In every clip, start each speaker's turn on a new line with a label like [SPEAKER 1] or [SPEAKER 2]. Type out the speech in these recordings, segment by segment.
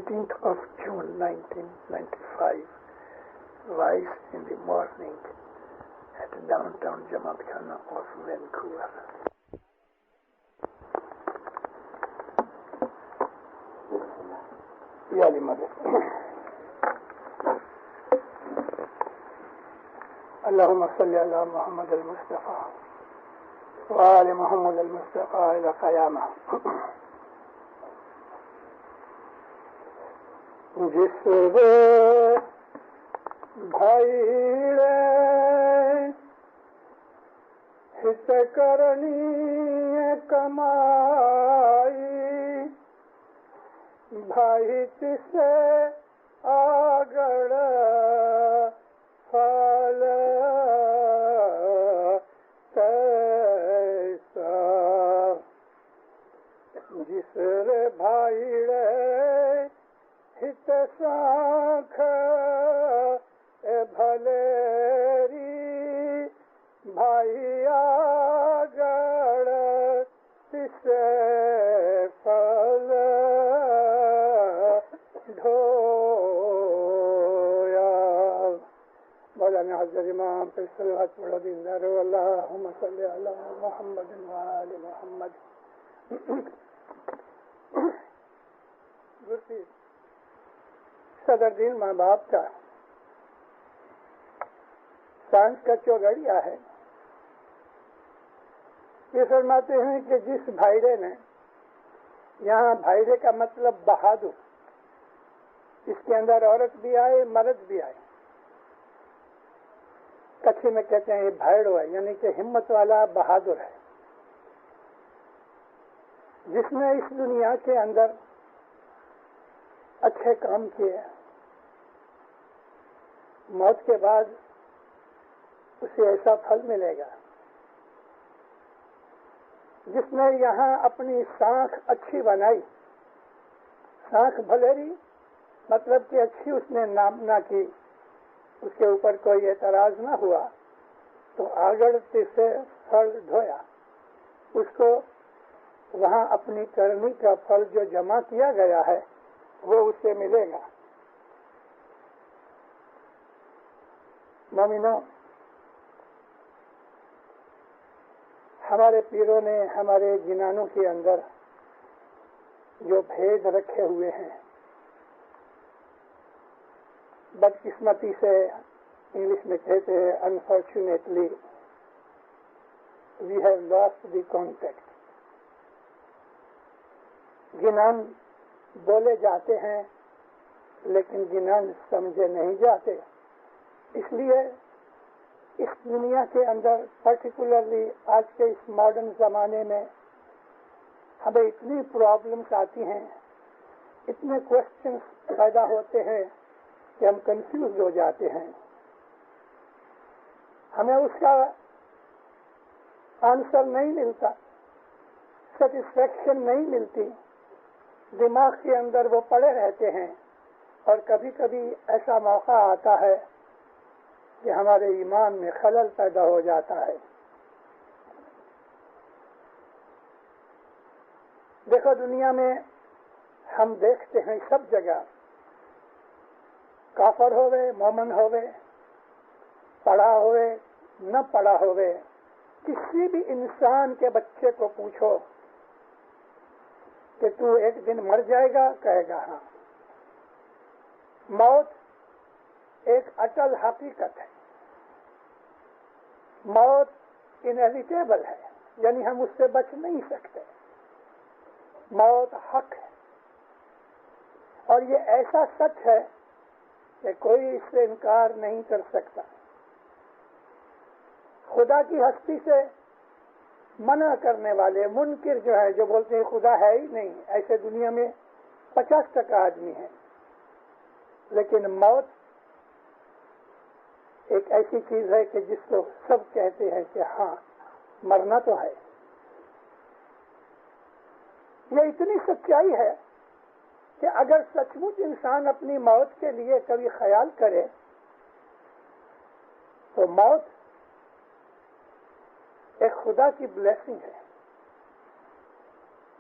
[SPEAKER 1] 19th of June 1995, rise in the morning at downtown Jamaat Khana of Vancouver. Ya limadad. Allahumma salli ala Muhammad al-Mustafa wa ali Muhammad al-Mustafa ila qiyamah. جس بھائیڑے ہت کرنی کمائی بھائی تسے آگڑ پھل تیسا جس بھائیڑے ہت سانکھ بھلیری بھائی آگڑ تسے پھل ڈھویا. مولانا حضرت امام پہ صلوات پڑھو دیندارو. اللہم صلی علی محمد و آل محمد. صدر دین ماں باپ کا سائنس کا چوگڑیا ہے. یہ فرماتے ہیں کہ جس بھائیڑے نے، یہاں بھائیڑے کا مطلب بہادر، اس کے اندر عورت بھی آئے مرد بھی آئے. کچھی میں کہتے ہیں یہ بھائیڑو ہے، یعنی کہ ہمت والا بہادر ہے، جس نے اس دنیا کے اندر اچھے کام کیے، موت کے بعد اسے ایسا پھل ملے گا. جس نے یہاں اپنی سانکھ اچھی بنائی، سانکھ بھلیری مطلب کہ اچھی اس نے نام نہ کی، اس کے اوپر کوئی اعتراض نہ ہوا، تو آگڑ سے پھل ڈھویا. اس کو وہاں اپنی کرنی کا پھل جو جمع کیا گیا ہے وہ اسے ملے گا. مومنوں، ہمارے پیروں نے ہمارے جنانوں کے اندر جو بھید رکھے ہوئے ہیں، بدقسمتی سے انگلش میں کہتے ہیں unfortunately we have lost the contact. جنان بولے جاتے ہیں لیکن جنان سمجھے نہیں جاتے. اس لیے اس دنیا کے اندر پرٹیکولرلی آج کے اس ماڈرن زمانے میں ہمیں اتنی پرابلمس آتی ہیں، اتنے کوشچنس پیدا ہوتے ہیں کہ ہم کنفیوز ہو جاتے ہیں. ہمیں اس کا آنسر نہیں ملتا، سیٹسفیکشن نہیں ملتی، دماغ کے اندر وہ پڑے رہتے ہیں. اور کبھی کبھی ایسا موقع آتا ہے کہ ہمارے ایمان میں خلل پیدا ہو جاتا ہے. دیکھو دنیا میں ہم دیکھتے ہیں سب جگہ، کافر ہوئے مومن ہوئے، پڑھا ہوئے نہ پڑھا ہوئے، کسی بھی انسان کے بچے کو پوچھو کہ تو ایک دن مر جائے گا، کہے گا ہاں. موت ایک اٹل حقیقت ہے، موت انیویٹیبل ہے، یعنی ہم اس سے بچ نہیں سکتے. موت حق ہے، اور یہ ایسا سچ ہے کہ کوئی اس سے انکار نہیں کر سکتا. خدا کی ہستی سے منع کرنے والے منکر جو ہے، جو بولتے ہیں خدا ہے ہی نہیں، ایسے دنیا میں 50% آدمی ہیں. لیکن موت ایک ایسی چیز ہے کہ جس کو سب کہتے ہیں کہ ہاں مرنا تو ہے. یہ اتنی سچائی ہے کہ اگر سچ مچ انسان اپنی موت کے لیے کبھی خیال کرے تو موت ایک خدا کی بلیسنگ ہے.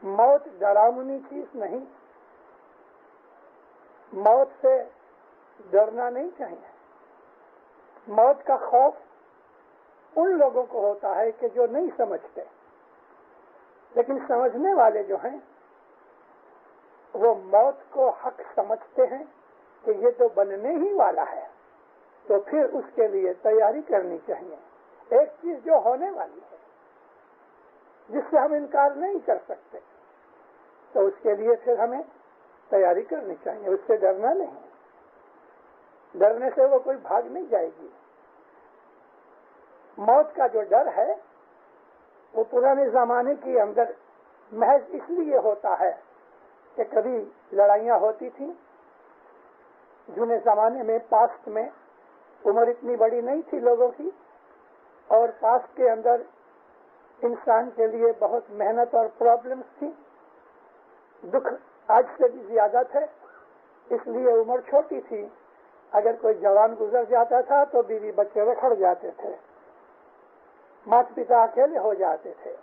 [SPEAKER 1] موت ڈراؤنی چیز نہیں، موت سے ڈرنا نہیں چاہیے. موت کا خوف ان لوگوں کو ہوتا ہے کہ جو نہیں سمجھتے، لیکن سمجھنے والے جو ہیں وہ موت کو حق سمجھتے ہیں کہ یہ تو بننے ہی والا ہے، تو پھر اس کے لیے تیاری کرنی چاہیے. ایک چیز جو ہونے والی ہے، جس سے ہم انکار نہیں کر سکتے، تو اس کے لیے پھر ہمیں تیاری کرنی چاہیے. اس سے ڈرنا نہیں، ڈرنے سے وہ کوئی بھاگ نہیں جائے گی. موت کا جو ڈر ہے وہ پرانے زمانے کے اندر محض اس لیے ہوتا ہے کہ کبھی لڑائیاں ہوتی تھیں. جنہیں زمانے میں پاسٹ میں عمر اتنی بڑی نہیں تھی لوگوں کی، اور پاسٹ کے اندر انسان کے لیے بہت محنت اور پرابلمس تھی. دکھ آج سے بھی زیادہ تھے، اس لیے عمر چھوٹی تھی. اگر کوئی جوان گزر جاتا تھا تو بیوی بچے رکھڑ جاتے تھے، ماتا پتا اکیلے ہو جاتے تھے.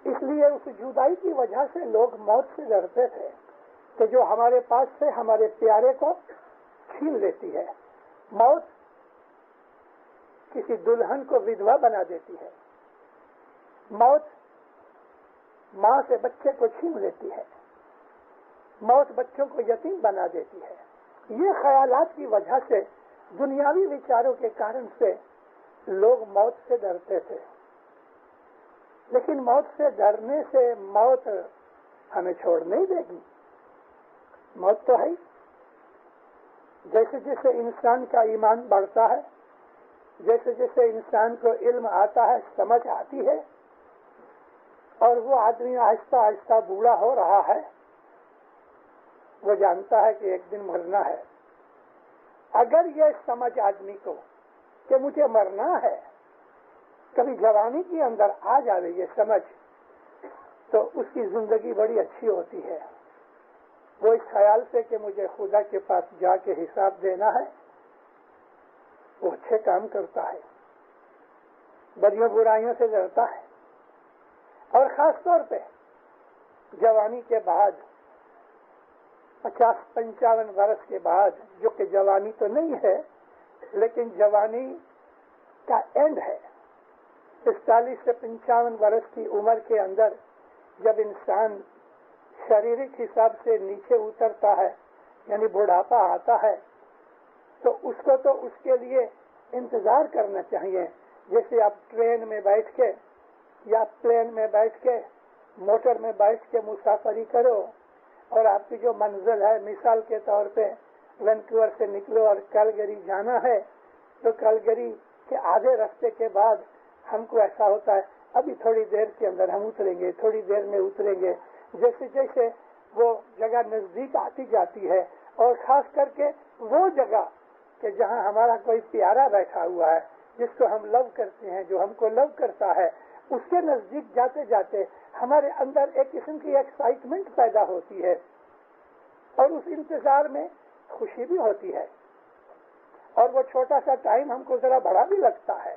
[SPEAKER 1] اس لیے اس جدائی کی وجہ سے لوگ موت سے ڈرتے تھے کہ جو ہمارے پاس سے ہمارے پیارے کو چھین لیتی ہے. موت کسی دلہن کو ودوا بنا دیتی ہے. موت ماں سے بچے کو چھین لیتی ہے. موت بچوں کو یتیم بنا دیتی ہے. یہ خیالات کی وجہ سے، دنیاوی وچاروں کے کارن سے لوگ موت سے ڈرتے تھے. لیکن موت سے ڈرنے سے موت ہمیں چھوڑ نہیں دے گی. موت تو ہے. جیسے جیسے انسان کا ایمان بڑھتا ہے، جیسے جیسے انسان کو علم آتا ہے، سمجھ آتی ہے، اور وہ آدمی آہستہ آہستہ بوڑھا ہو رہا ہے، وہ جانتا ہے کہ ایک دن مرنا ہے. اگر یہ سمجھ آدمی کو کہ مجھے مرنا ہے کبھی جوانی کے اندر آ جائے یہ سمجھ، تو اس کی زندگی بڑی اچھی ہوتی ہے. وہ اس خیال سے کہ مجھے خدا کے پاس جا کے حساب دینا ہے، وہ اچھے کام کرتا ہے، بدیوں برائیوں سے ڈرتا ہے. اور خاص طور پہ جوانی کے بعد 50-55 برس کے بعد، جو کہ جوانی تو نہیں ہے لیکن جوانی کا اینڈ ہے، 45 سے 55 برس کی عمر کے اندر جب انسان شاریرک حساب سے نیچے اترتا ہے، یعنی بڑھاپا آتا ہے، تو اس کو تو اس کے لیے انتظار کرنا چاہیے. جیسے آپ ٹرین میں بیٹھ کے یا پلین میں بیٹھ کے، موٹر میں بیٹھ کے مسافری کرو، اور آپ کی جو منزل ہے، مثال کے طور پہ وینکوور سے نکلو اور کیلگری جانا ہے، تو کیلگری کے آدھے راستے کے بعد ہم کو ایسا ہوتا ہے ابھی تھوڑی دیر کے اندر ہم اتریں گے، تھوڑی دیر میں اتریں گے. جیسے جیسے وہ جگہ نزدیک آتی جاتی ہے، اور خاص کر کے وہ جگہ کہ جہاں ہمارا کوئی پیارا بیٹھا ہوا ہے، جس کو ہم لو کرتے ہیں، جو ہم کو لو کرتا ہے، اس کے نزدیک جاتے جاتے ہمارے اندر ایک قسم کی ایکسائٹمنٹ پیدا ہوتی ہے، اور اس انتظار میں خوشی بھی ہوتی ہے. اور وہ چھوٹا سا ٹائم ہم کو ذرا بڑا بھی لگتا ہے.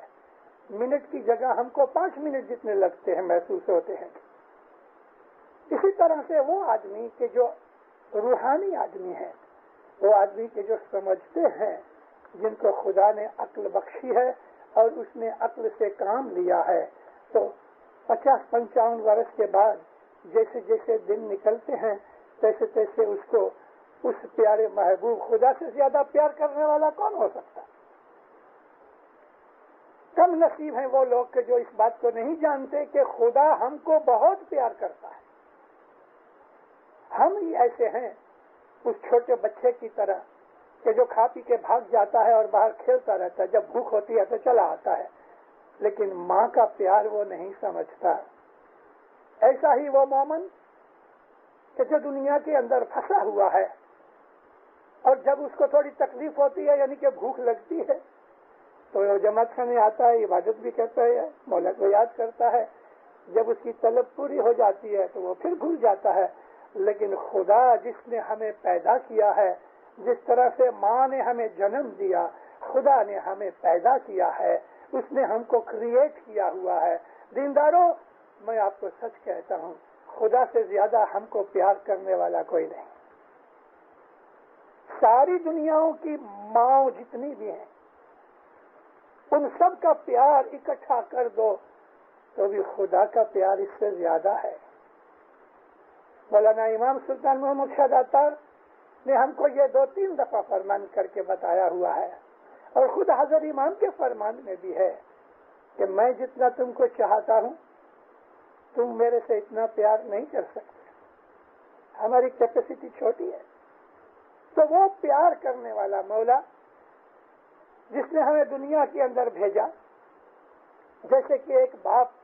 [SPEAKER 1] منٹ کی جگہ ہم کو 5 منٹ جتنے لگتے ہیں محسوس ہوتے ہیں. اسی طرح سے وہ آدمی کہ جو روحانی آدمی ہے، وہ آدمی کے جو سمجھتے ہیں، جن کو خدا نے عقل بخشی ہے اور اس نے عقل سے کام لیا ہے، تو 50-55 برس کے بعد جیسے جیسے دن نکلتے ہیں، تیسے تیسے اس کو اس پیارے محبوب خدا سے زیادہ پیار کرنے والا کون ہو سکتا؟ کم نصیب ہیں وہ لوگ کہ جو اس بات کو نہیں جانتے کہ خدا ہم کو بہت پیار کرتا ہے. ہم ہی ایسے ہیں اس چھوٹے بچے کی طرح کہ جو کھا پی کے بھاگ جاتا ہے اور باہر کھیلتا رہتا ہے، جب بھوک ہوتی ہے تو چلا آتا ہے، لیکن ماں کا پیار وہ نہیں سمجھتا. ایسا ہی وہ مومن کہ جو دنیا کے اندر پھنسا ہوا ہے، اور جب اس کو تھوڑی تکلیف ہوتی ہے، یعنی کہ بھوک لگتی ہے، تو وہ جماعت خانے آتا ہے، عبادت بھی کرتا ہے، مولا کو یاد کرتا ہے. جب اس کی طلب پوری ہو جاتی ہے تو وہ پھر بھول جاتا ہے. لیکن خدا جس نے ہمیں پیدا کیا ہے، جس طرح سے ماں نے ہمیں جنم دیا، خدا نے ہمیں پیدا کیا ہے، اس نے ہم کو کریٹ کیا ہوا ہے. دینداروں، میں آپ کو سچ کہتا ہوں، خدا سے زیادہ ہم کو پیار کرنے والا کوئی نہیں. ساری دنیاؤں کی ماں جتنی بھی ہیں ان سب کا پیار اکٹھا کر دو تو بھی خدا کا پیار اس سے زیادہ ہے. مولانا امام سلطان محمد شاہ داتار نے ہم کو یہ 2-3 دفعہ فرمان کر کے بتایا ہوا ہے، اور خود حضرت امام کے فرمان میں بھی ہے کہ میں جتنا تم کو چاہتا ہوں تم میرے سے اتنا پیار نہیں کر سکتے، ہماری کیپیسٹی چھوٹی ہے. تو وہ پیار کرنے والا مولا جس نے ہمیں دنیا کے اندر بھیجا، جیسے کہ ایک باپ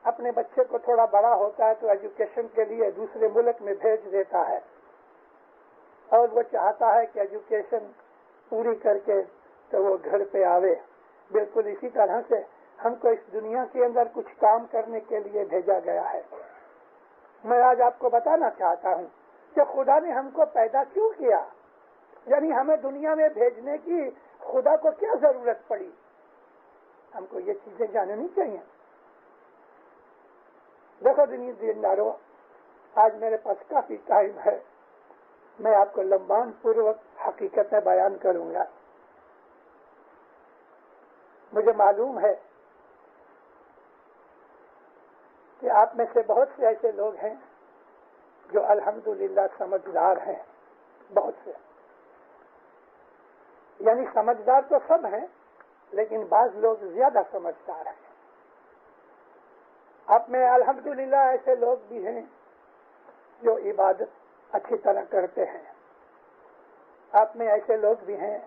[SPEAKER 1] اپنے بچے کو تھوڑا بڑا ہوتا ہے تو ایجوکیشن کے لیے دوسرے ملک میں بھیج دیتا ہے، اور وہ چاہتا ہے کہ ایجوکیشن پوری کر کے تو وہ گھر پہ آوے. بالکل اسی طرح سے ہم کو اس دنیا کے اندر کچھ کام کرنے کے لیے بھیجا گیا ہے. میں آج آپ کو بتانا چاہتا ہوں کہ خدا نے ہم کو پیدا کیوں کیا، یعنی ہمیں دنیا میں بھیجنے کی خدا کو کیا ضرورت پڑی. ہم کو یہ چیزیں جاننی چاہیے. دیکھو دیندارو، آج میرے پاس کافی ٹائم ہے، میں آپ کو لمبان پوروک حقیقتیں بیان کروں گا. مجھے معلوم ہے کہ آپ میں سے بہت سے ایسے لوگ ہیں جو الحمدللہ سمجھدار ہیں، بہت سے، یعنی سمجھدار تو سب ہیں لیکن بعض لوگ زیادہ سمجھدار ہیں. آپ میں الحمدللہ ایسے لوگ بھی ہیں جو عبادت اچھی طرح کرتے ہیں. آپ میں ایسے لوگ بھی ہیں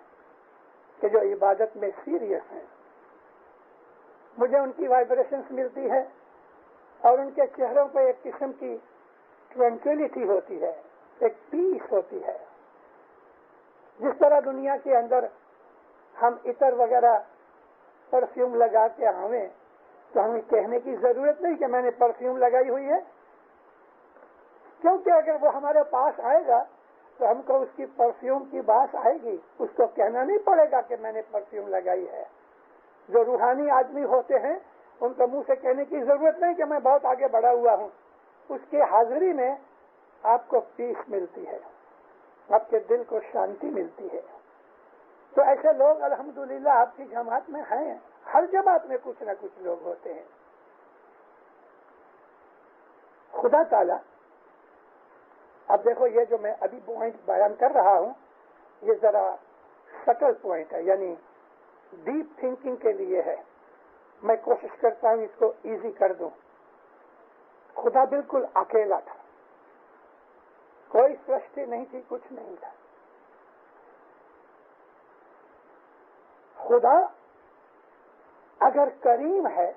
[SPEAKER 1] کہ جو عبادت میں سیریس ہیں. مجھے ان کی وائبریشنز ملتی ہے اور ان کے چہروں پہ ایک قسم کی ٹرانکویلٹی ہوتی ہے، ایک پیس ہوتی ہے. جس طرح دنیا کے اندر ہم عطر وغیرہ پرفیوم لگا کے آویں تو ہمیں کہنے کی ضرورت نہیں کہ میں نے پرفیوم لگائی ہوئی ہے، کیونکہ اگر وہ ہمارے پاس آئے گا تو ہم کو اس کی پرفیوم کی بات آئے گی، اس کو کہنا نہیں پڑے گا کہ میں نے پرفیوم لگائی ہے. جو روحانی آدمی ہوتے ہیں ان کو منہ سے کہنے کی ضرورت نہیں کہ میں بہت آگے بڑھا ہوا ہوں. اس کی حاضری میں آپ کو پیس ملتی ہے، آپ کے دل کو شانتی ملتی ہے. تو ایسے لوگ الحمدللہ آپ کی جماعت میں ہیں. ہر جماعت میں کچھ نہ کچھ لوگ ہوتے ہیں. خدا تعالی، اب دیکھو یہ جو میں ابھی پوائنٹ بیان کر رہا ہوں یہ ذرا سٹل پوائنٹ ہے، یعنی ڈیپ تھنکنگ کے لیے ہے. میں کوشش کرتا ہوں اس کو ایزی کر دوں. خدا بالکل اکیلا تھا، کوئی سرشٹی نہیں تھی، کچھ نہیں تھا. خدا اگر کریم ہے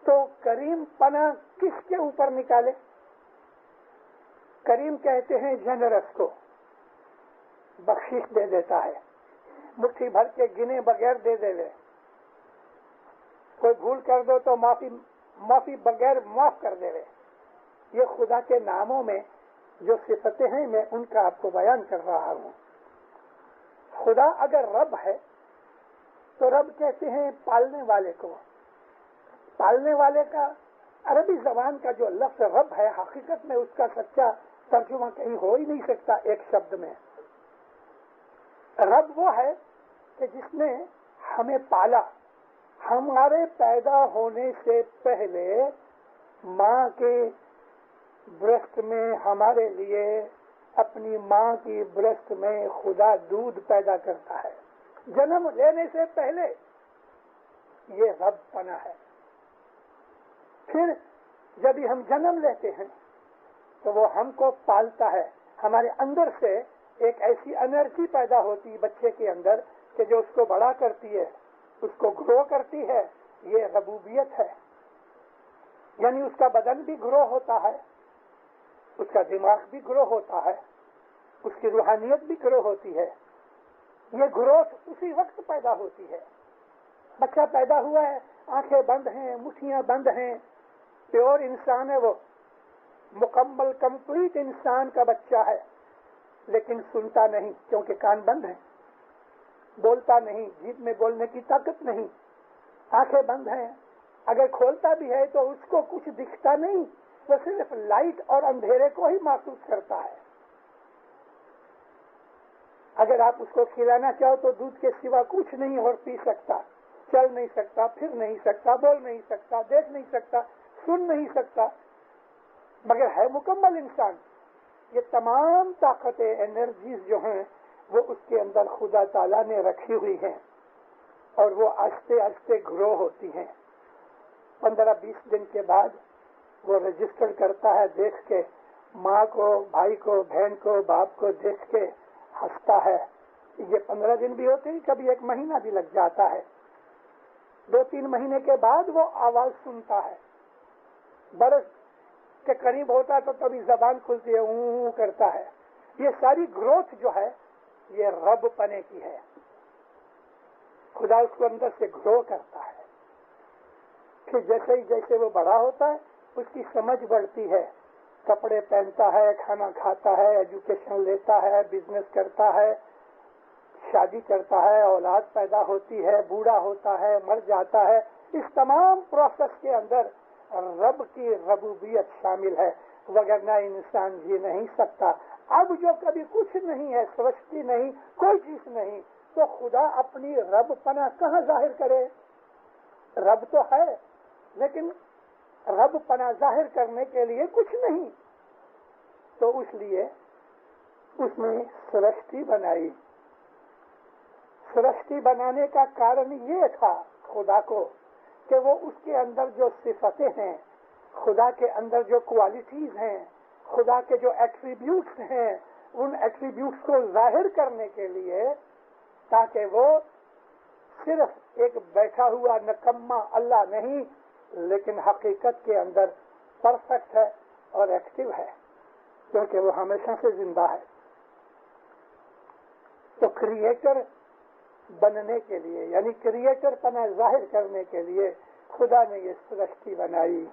[SPEAKER 1] تو کریم پنا کس کے اوپر نکالے؟ کریم کہتے ہیں جنرس کو، بخشش دے دیتا ہے، مٹھی بھر کے گنے بغیر دے دے لے. کوئی بھول کر دو تو معافی بغیر معاف کر دے لے. یہ خدا کے ناموں میں جو صفتیں ہیں میں ان کا آپ کو بیان کر رہا ہوں. خدا اگر رب ہے تو رب کہتے ہیں پالنے والے کو. پالنے والے کا عربی زبان کا جو لفظ رب ہے حقیقت میں اس کا سچا ترجمہ کہیں ہو ہی نہیں سکتا ایک شبد میں. رب وہ ہے کہ جس نے ہمیں پالا. ہمارے پیدا ہونے سے پہلے ماں کے برسٹ میں ہمارے لیے اپنی ماں کی برسٹ میں خدا دودھ پیدا کرتا ہے. جنم لینے سے پہلے یہ رب پنا ہے. پھر جب ہم جنم لیتے ہیں تو وہ ہم کو پالتا ہے. ہمارے اندر سے ایک ایسی انرجی پیدا ہوتی ہے بچے کے اندر کہ جو اس کو بڑا کرتی ہے، اس کو گرو کرتی ہے. یہ ربوبیت ہے. یعنی اس کا بدن بھی گرو ہوتا ہے، اس کا دماغ بھی گرو ہوتا ہے، اس کی روحانیت بھی گرو ہوتی ہے. یہ گروتھ اسی وقت پیدا ہوتی ہے. بچہ پیدا ہوا ہے، آنکھیں بند ہیں، مٹھیاں بند ہیں، پیور انسان ہے، وہ مکمل کمپلیٹ انسان کا بچہ ہے، لیکن سنتا نہیں کیونکہ کان بند ہیں، بولتا نہیں، جیب میں بولنے کی طاقت نہیں، آنکھیں بند ہیں. اگر کھولتا بھی ہے تو اس کو کچھ دکھتا نہیں، وہ صرف لائٹ اور اندھیرے کو ہی محسوس کرتا ہے. اگر آپ اس کو کھلانا چاہو تو دودھ کے سوا کچھ نہیں اور پی سکتا، چل نہیں سکتا، پھر نہیں سکتا، بول نہیں سکتا، دیکھ نہیں سکتا، سن نہیں سکتا، مگر ہے مکمل انسان۔ یہ تمام طاقتیں، انرجیز جو ہیں وہ اس کے اندر خدا تعالیٰ نے رکھی ہوئی ہیں، اور وہ آہستہ آہستہ گرو ہوتی ہیں۔ 15-20 دن کے بعد وہ رجسٹر کرتا ہے، دیکھ کے ماں کو، بھائی کو، بہن کو، باپ کو دیکھ کے ہنستا ہے۔ یہ 15 دن بھی ہوتے ہیں، کبھی 1 مہینہ بھی لگ جاتا ہے۔ 2-3 مہینے کے بعد وہ آواز سنتا ہے، برس کے قریب ہوتا ہے تو کبھی زبان کھلتی ہے، اوں کرتا ہے۔ یہ ساری گروتھ جو ہے یہ رب پنے کی ہے، خدا اس کو اندر سے گرو کرتا ہے۔ پھر جیسے ہی جیسے وہ بڑا ہوتا ہے اس کی سمجھ بڑھتی ہے، کپڑے پہنتا ہے، کھانا کھاتا ہے، ایجوکیشن لیتا ہے، بزنس کرتا ہے، شادی کرتا ہے، اولاد پیدا ہوتی ہے، بوڑھا ہوتا ہے، مر جاتا ہے۔ اس تمام پروسیس کے اندر رب کی ربوبیت شامل ہے، وگرنہ انسان جی نہیں سکتا۔ اب جو کبھی کچھ نہیں ہے، سرشٹی نہیں، کوئی چیز نہیں، تو خدا اپنی رب پنا کہاں ظاہر کرے؟ رب تو ہے لیکن رب پنا ظاہر کرنے کے لیے کچھ نہیں، تو اس لیے اس نے سرشٹی بنائی۔ سرشٹی بنانے کا کارن یہ تھا خدا کو کہ وہ اس کے اندر جو صفتیں ہیں، خدا کے اندر جو کوالٹیز ہیں، خدا کے جو ایٹریبیوٹس ہیں، ان ایٹریبیوٹس کو ظاہر کرنے کے لیے، تاکہ وہ صرف ایک بیٹھا ہوا نکما اللہ نہیں، لیکن حقیقت کے اندر پرفیکٹ ہے اور ایکٹیو ہے، کیونکہ وہ ہمیشہ سے زندہ ہے۔ تو کریٹر بننے کے لیے، یعنی کریٹر پنا ظاہر کرنے کے لیے خدا نے یہ سرشٹی بنائی،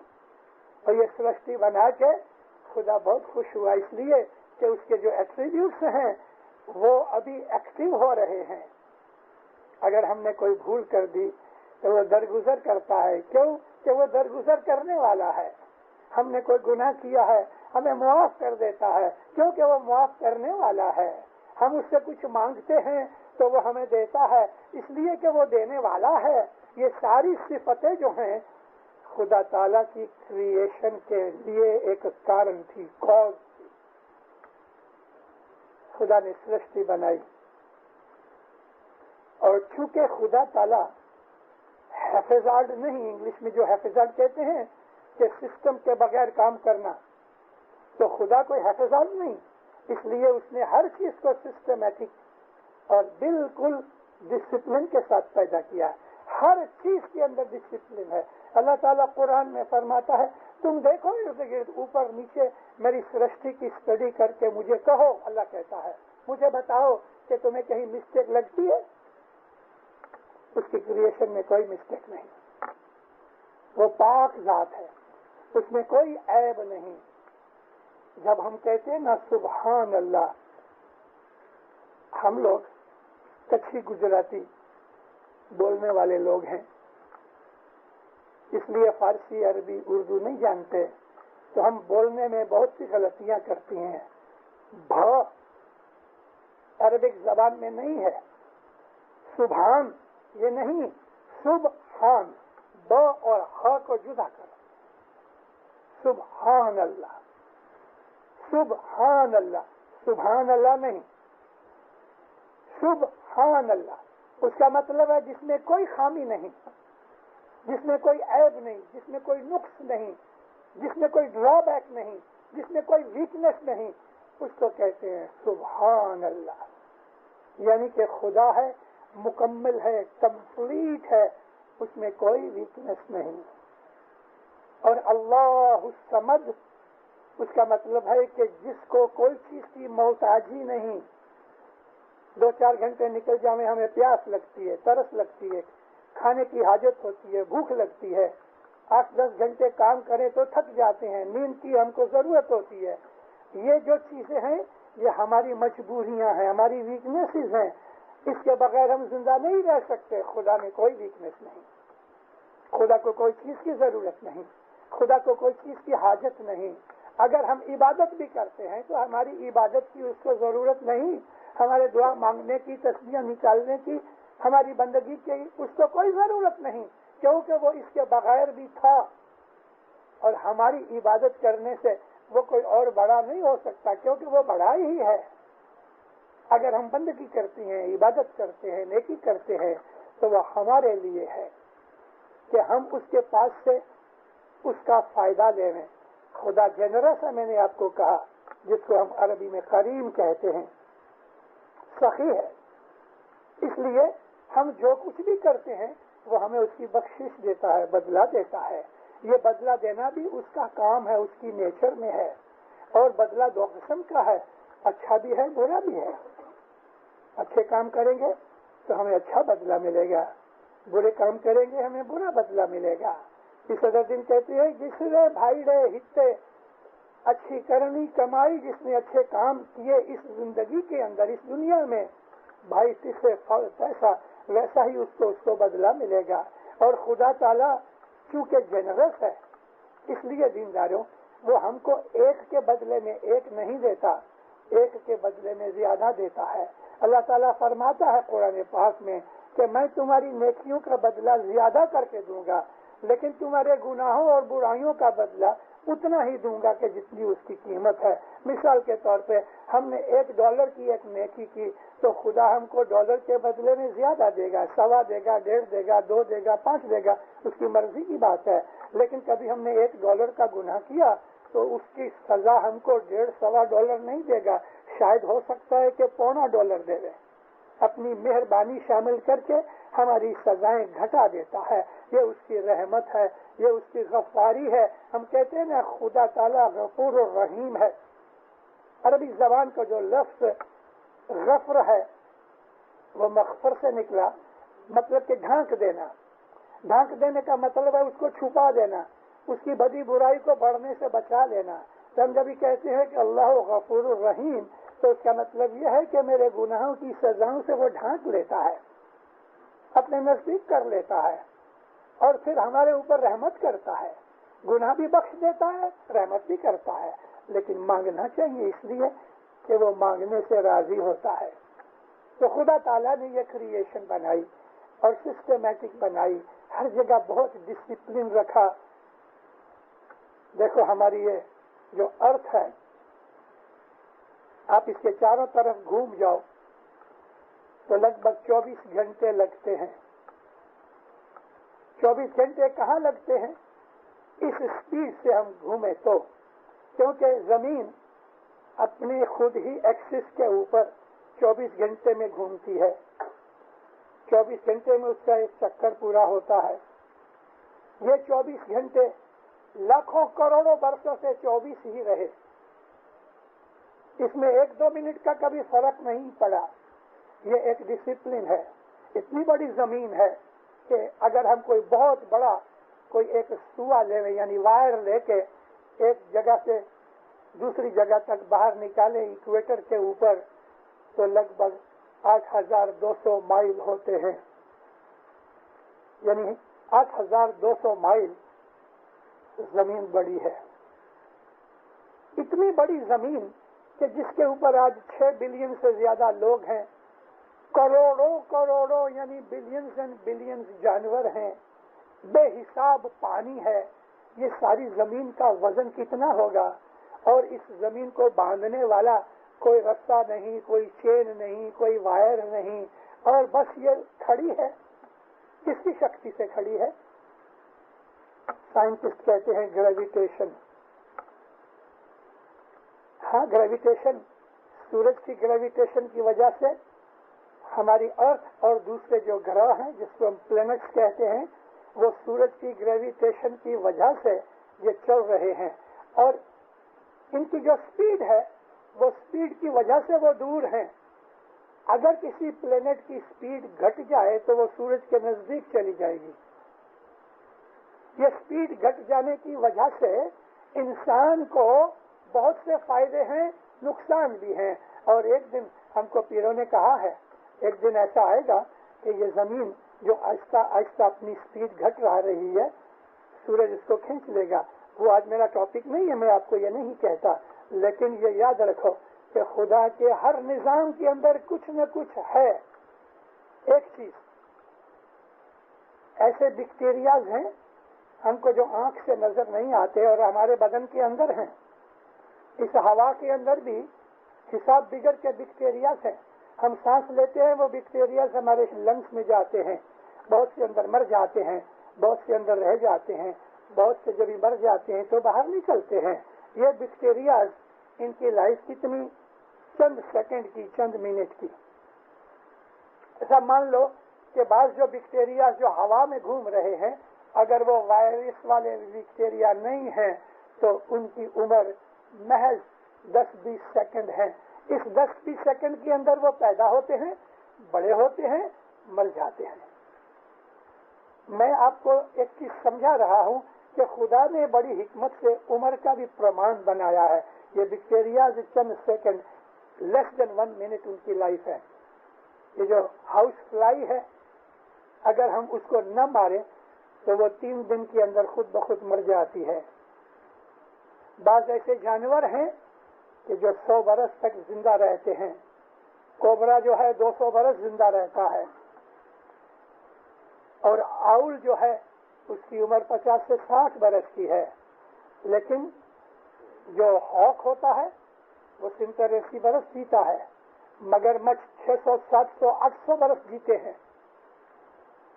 [SPEAKER 1] اور یہ سرشٹی بنا کے خدا بہت خوش ہوا، اس لیے کہ اس کے جو ایٹریبیوٹس ہیں وہ ابھی ایکٹیو ہو رہے ہیں۔ اگر ہم نے کوئی بھول کر دی تو وہ درگزر کرتا ہے، کیوں کہ وہ درگزر کرنے والا ہے۔ ہم نے کوئی گناہ کیا ہے، ہمیں معاف کر دیتا ہے، کیونکہ وہ معاف کرنے والا ہے۔ ہم اس سے کچھ مانگتے ہیں تو وہ ہمیں دیتا ہے، اس لیے کہ وہ دینے والا ہے۔ یہ ساری صفتیں جو ہیں خدا تعالیٰ کی کریشن کے لیے ایک کارن تھی، کاز تھی۔ خدا نے سرشٹی بنائی، اور چونکہ خدا تعالیٰ حفاظت نہیں، انگلش میں جو حفاظت کہتے ہیں کہ سسٹم کے بغیر کام کرنا، تو خدا کوئی حفاظت نہیں، اس لیے اس نے ہر چیز کو سسٹمیٹک اور بالکل ڈسپلن کے ساتھ پیدا کیا ہے۔ ہر چیز کے اندر ڈسپلن ہے۔ اللہ تعالیٰ قرآن میں فرماتا ہے تم دیکھو ارد گرد اوپر نیچے میری سرشٹی کی اسٹڈی کر کے مجھے کہو، اللہ کہتا ہے مجھے بتاؤ کہ تمہیں کہیں مسٹیک لگتی ہے؟ اس کی کریشن میں کوئی مسٹیک نہیں، وہ پاک ذات ہے، اس میں کوئی عیب نہیں۔ جب ہم کہتے ہیں نا سبحان اللہ، ہم لوگ کچھی گجراتی بولنے والے لوگ ہیں، اس لیے فارسی، عربی، اردو نہیں جانتے، تو ہم بولنے میں بہت سی غلطیاں کرتی ہیں۔ بھا عربک زبان میں نہیں ہے، سبحان یہ نہیں، سبحان، ب اور ہ کو جدا کرو، سبحان اللہ، سبحان اللہ، سبحان اللہ نہیں، سبحان اللہ۔ اس کا مطلب ہے جس میں کوئی خامی نہیں، جس میں کوئی عیب نہیں، جس میں کوئی نقص نہیں، جس میں کوئی ڈرا بیک نہیں، جس میں کوئی ویکنیس نہیں، اس کو کہتے ہیں سبحان اللہ۔ یعنی کہ خدا ہے، مکمل ہے، کمپلیٹ ہے، اس میں کوئی ویکنیس نہیں۔ اور اللہ الصمد، اس کا مطلب ہے کہ جس کو کوئی چیز کی محتاجی نہیں۔ 2-4 گھنٹے نکل جائیں، ہمیں پیاس لگتی ہے، ترس لگتی ہے، کھانے کی حاجت ہوتی ہے، بھوک لگتی ہے، 8-10 گھنٹے کام کریں تو تھک جاتے ہیں، نیند کی ہم کو ضرورت ہوتی ہے۔ یہ جو چیزیں ہیں یہ ہماری مجبوریاں ہیں، ہماری ویکنیسز ہیں، اس کے بغیر ہم زندہ نہیں رہ سکتے۔ خدا میں کوئی ویکنیس نہیں، خدا کو کوئی چیز کی ضرورت نہیں، خدا کو کوئی چیز کی حاجت نہیں۔ اگر ہم عبادت بھی کرتے ہیں تو ہماری عبادت کی اس کو ضرورت نہیں، ہمارے دعا مانگنے کی، تسبیح نکالنے کی، ہماری بندگی کی اس کو کوئی ضرورت نہیں، کیونکہ وہ اس کے بغیر بھی تھا، اور ہماری عبادت کرنے سے وہ کوئی اور بڑا نہیں ہو سکتا، کیونکہ وہ بڑا ہی ہے۔ اگر ہم بندگی کرتے ہیں، عبادت کرتے ہیں، نیکی کرتے ہیں، تو وہ ہمارے لیے ہے کہ ہم اس کے پاس سے اس کا فائدہ لے لیں۔ خدا جنرس ہے، میں نے آپ کو کہا، جس کو ہم عربی میں کریم کہتے ہیں، سخی ہے۔ اس لیے ہم جو کچھ بھی کرتے ہیں وہ ہمیں اس کی بخشش دیتا ہے، بدلہ دیتا ہے۔ یہ بدلہ دینا بھی اس کا کام ہے، اس کی نیچر میں ہے، اور بدلہ دو قسم کا ہے، اچھا بھی ہے، برا بھی ہے۔ اچھے کام کریں گے تو ہمیں اچھا بدلہ ملے گا، برے کام کریں گے ہمیں برا بدلہ ملے گا۔ اس صدر دن کہتے ہیں، جس نے بھائی رے ہتے اچھی کرنی کمائی، جس نے اچھے کام کیے اس زندگی کے اندر، اس دنیا میں، بھائی تجھ سے پیسہ ویسا ہی اس کو بدلہ ملے گا۔ اور خدا تعالیٰ چونکہ جنرس ہے، اس لیے دینداروں وہ ہم کو ایک کے بدلے میں ایک نہیں دیتا، ایک کے بدلے میں زیادہ دیتا ہے۔ اللہ تعالیٰ فرماتا ہے قرآن پاک میں کہ میں تمہاری نیکیوں کا بدلہ زیادہ کر کے دوں گا، لیکن تمہارے گناہوں اور برائیوں کا بدلہ اتنا ہی دوں گا کہ جتنی اس کی قیمت ہے۔ مثال کے طور پہ ہم نے $1 کی ایک نیکی کی تو خدا ہم کو $1 کے بدلے میں زیادہ دے گا، 1.25 دے گا، 1.5 دے گا، 2 دے گا، 5 دے گا، اس کی مرضی کی بات ہے۔ لیکن کبھی ہم نے $1 کا گناہ کیا تو اس کی سزا ہم کو $1.5 نہیں دے گا، شاید ہو سکتا ہے کہ $0.25 دے دے۔ اپنی مہربانی شامل کر کے ہماری سزائیں گھٹا دیتا ہے۔ یہ اس کی رحمت ہے، یہ اس کی غفاری ہے۔ ہم کہتے ہیں نا خدا تعالیٰ غفور الرحیم ہے۔ عربی زبان کا جو لفظ غفر ہے وہ مغفر سے نکلا، مطلب کہ ڈھانک دینا۔ ڈھانک دینے کا مطلب ہے اس کو چھپا دینا، اس کی بدی برائی کو بڑھنے سے بچا لینا۔ تو ہم جب بھی کہتے ہیں کہ اللہ غفور الرحیم، تو اس کا مطلب یہ ہے کہ میرے گناہوں کی سزاؤں سے وہ ڈھانک لیتا ہے، اپنے نزدیک کر لیتا ہے، اور پھر ہمارے اوپر رحمت کرتا ہے، گناہ بھی بخش دیتا ہے، رحمت بھی کرتا ہے۔ لیکن مانگنا چاہیے، اس لیے کہ وہ مانگنے سے راضی ہوتا ہے۔ تو خدا تعالیٰ نے یہ کریشن بنائی اور سسٹمیٹک بنائی، ہر جگہ بہت ڈسپلن رکھا۔ دیکھو ہماری یہ جو ارتھ ہے، آپ اس کے چاروں طرف گھوم جاؤ تو لگ بھگ 24 گھنٹے لگتے ہیں۔ 24 گھنٹے کہاں لگتے ہیں؟ اس سپیڈ سے ہم گھومیں تو، کیونکہ زمین اپنے خود ہی ایکسس کے اوپر 24 گھنٹے میں گھومتی ہے۔ 24 گھنٹے میں اس کا ایک چکر پورا ہوتا ہے۔ یہ 24 گھنٹے لاکھوں کروڑوں برسوں سے 24 ہی رہے، اس میں 1-2 منٹ کا کبھی فرق نہیں پڑا۔ یہ ایک ڈسپلن ہے۔ اتنی بڑی زمین ہے کہ اگر ہم کوئی بہت بڑا کوئی ایک سوا لے لیں، یعنی وائر لے کے ایک جگہ سے دوسری جگہ تک باہر نکالیں ایکویٹر کے اوپر، تو لگ بھگ 8,200 مائل ہوتے ہیں، یعنی 8,200 مائل زمین بڑی ہے۔ اتنی بڑی زمین کہ جس کے اوپر آج 6 بلین سے زیادہ لوگ ہیں، کروڑوں کروڑوں یعنی بلینز اینڈ بلینز جانور ہیں، بے حساب پانی ہے۔ یہ ساری زمین کا وزن کتنا ہوگا؟ اور اس زمین کو باندھنے والا کوئی رستہ نہیں، کوئی چین نہیں، کوئی وائر نہیں، اور بس یہ کھڑی ہے۔ کس کی شکتی سے کھڑی ہے؟ سائنٹسٹ کہتے ہیں گریویٹیشن۔ ہاں، گریویٹیشن، سورج کی گریویٹیشن کی وجہ سے ہماری ارتھ اور دوسرے جو گرہ ہیں جس کو ہم پلینٹس کہتے ہیں، وہ سورج کی گریویٹیشن کی وجہ سے یہ چل رہے ہیں، اور ان کی جو سپیڈ ہے وہ سپیڈ کی وجہ سے وہ دور ہیں۔ اگر کسی پلینٹ کی سپیڈ گھٹ جائے تو وہ سورج کے نزدیک چلی جائے گی۔ یہ سپیڈ گھٹ جانے کی وجہ سے انسان کو بہت سے فائدے ہیں، نقصان بھی ہیں، اور ایک دن ہم کو پیروں نے کہا ہے، ایک دن ایسا آئے گا کہ یہ زمین جو آہستہ آہستہ اپنی سپیڈ گھٹ رہی ہے، سورج اس کو کھینچ لے گا۔ وہ آج میرا ٹاپک نہیں ہے، میں آپ کو یہ نہیں کہتا، لیکن یہ یاد رکھو کہ خدا کے ہر نظام کے اندر کچھ نہ کچھ ہے. ایک چیز ایسے بیکٹیریاز ہیں ہم کو جو آنکھ سے نظر نہیں آتے اور ہمارے بدن کے اندر ہیں. اس ہوا کے اندر بھی حساب بگڑ کے بیکٹیریاز ہیں. ہم سانس لیتے ہیں وہ بیکٹیریاز ہمارے لنگس میں جاتے ہیں. بہت سے اندر مر جاتے ہیں, بہت سے اندر رہ جاتے ہیں, بہت سے جب مر جاتے ہیں تو باہر نکلتے ہیں. یہ بیکٹیریاز ان کی لائف کتنی, چند سیکنڈ کی, چند منٹ کی. ایسا مان لو کہ بعض جو بیکٹیریا جو ہوا میں گھوم رہے ہیں اگر وہ وائرس والے بیکٹیریا نہیں ہیں تو ان کی عمر محض 10-20 سیکنڈ ہے. اس 10-20 سیکنڈ کے اندر وہ پیدا ہوتے ہیں, بڑے ہوتے ہیں, مر جاتے ہیں. میں آپ کو ایک چیز سمجھا رہا ہوں کہ خدا نے بڑی حکمت سے عمر کا بھی پرمان بنایا ہے. یہ بیکٹیریا چند سیکنڈ, لیس دین 1 منٹ ان کی لائف ہے. یہ جو ہاؤس فلائی ہے اگر ہم اس کو نہ ماریں تو وہ 3 دن کے اندر خود بخود مر جاتی ہے. بعض ایسے جانور ہیں کہ جو 100 برس تک زندہ رہتے ہیں. کوبرا جو ہے 200 برس زندہ رہتا ہے, اور آؤل جو ہے اس کی عمر 50 سے 60 برس کی ہے. لیکن جو ہاک ہوتا ہے وہ 70-80 برس جیتا ہے. مگرمچھ 600, 700, 800 برس جیتے ہیں.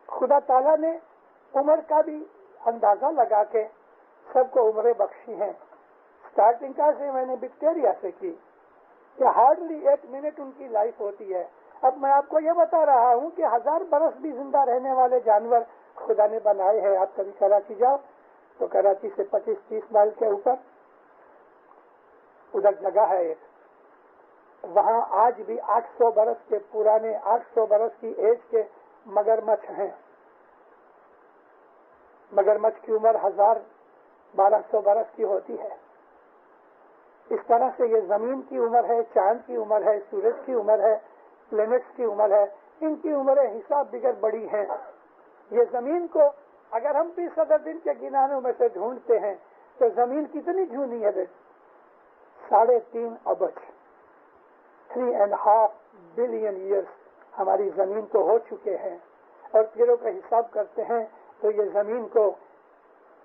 [SPEAKER 1] خدا تعالیٰ نے عمر کا بھی اندازہ لگا کے سب کو عمریں بخشی ہیں. سٹارٹنگ کا سے میں نے بیکٹیریا سے کی کہ ہارڈلی 1 منٹ ان کی لائف ہوتی ہے. اب میں آپ کو یہ بتا رہا ہوں کہ 1000 برس بھی زندہ رہنے والے جانور خدا نے بنائے ہیں. آپ کبھی کراچی جاؤ تو کراچی سے 25-30 مائل کے اوپر ادھر جگہ ہے ایک, وہاں آج بھی 800 برس کے پرانے, 800 برس کی ایج کے مگرمچھ ہیں. مگرمچھ کی عمر 1000-1200 برس کی ہوتی ہے. اس طرح سے یہ زمین کی عمر ہے, چاند کی عمر ہے, سورج کی عمر ہے, پلینٹس کی عمر ہے. ان کی عمریں حساب بغیر بڑی ہیں. یہ زمین کو اگر ہم 20,000 دن کے گنانوں میں سے ڈھونڈتے ہیں تو زمین کتنی جھونی ہے بیٹے, 3.5 ارب, 3.5 بلین ایئرس ہماری زمین کو ہو چکے ہیں. اور پیروں کا حساب کرتے ہیں تو یہ زمین کو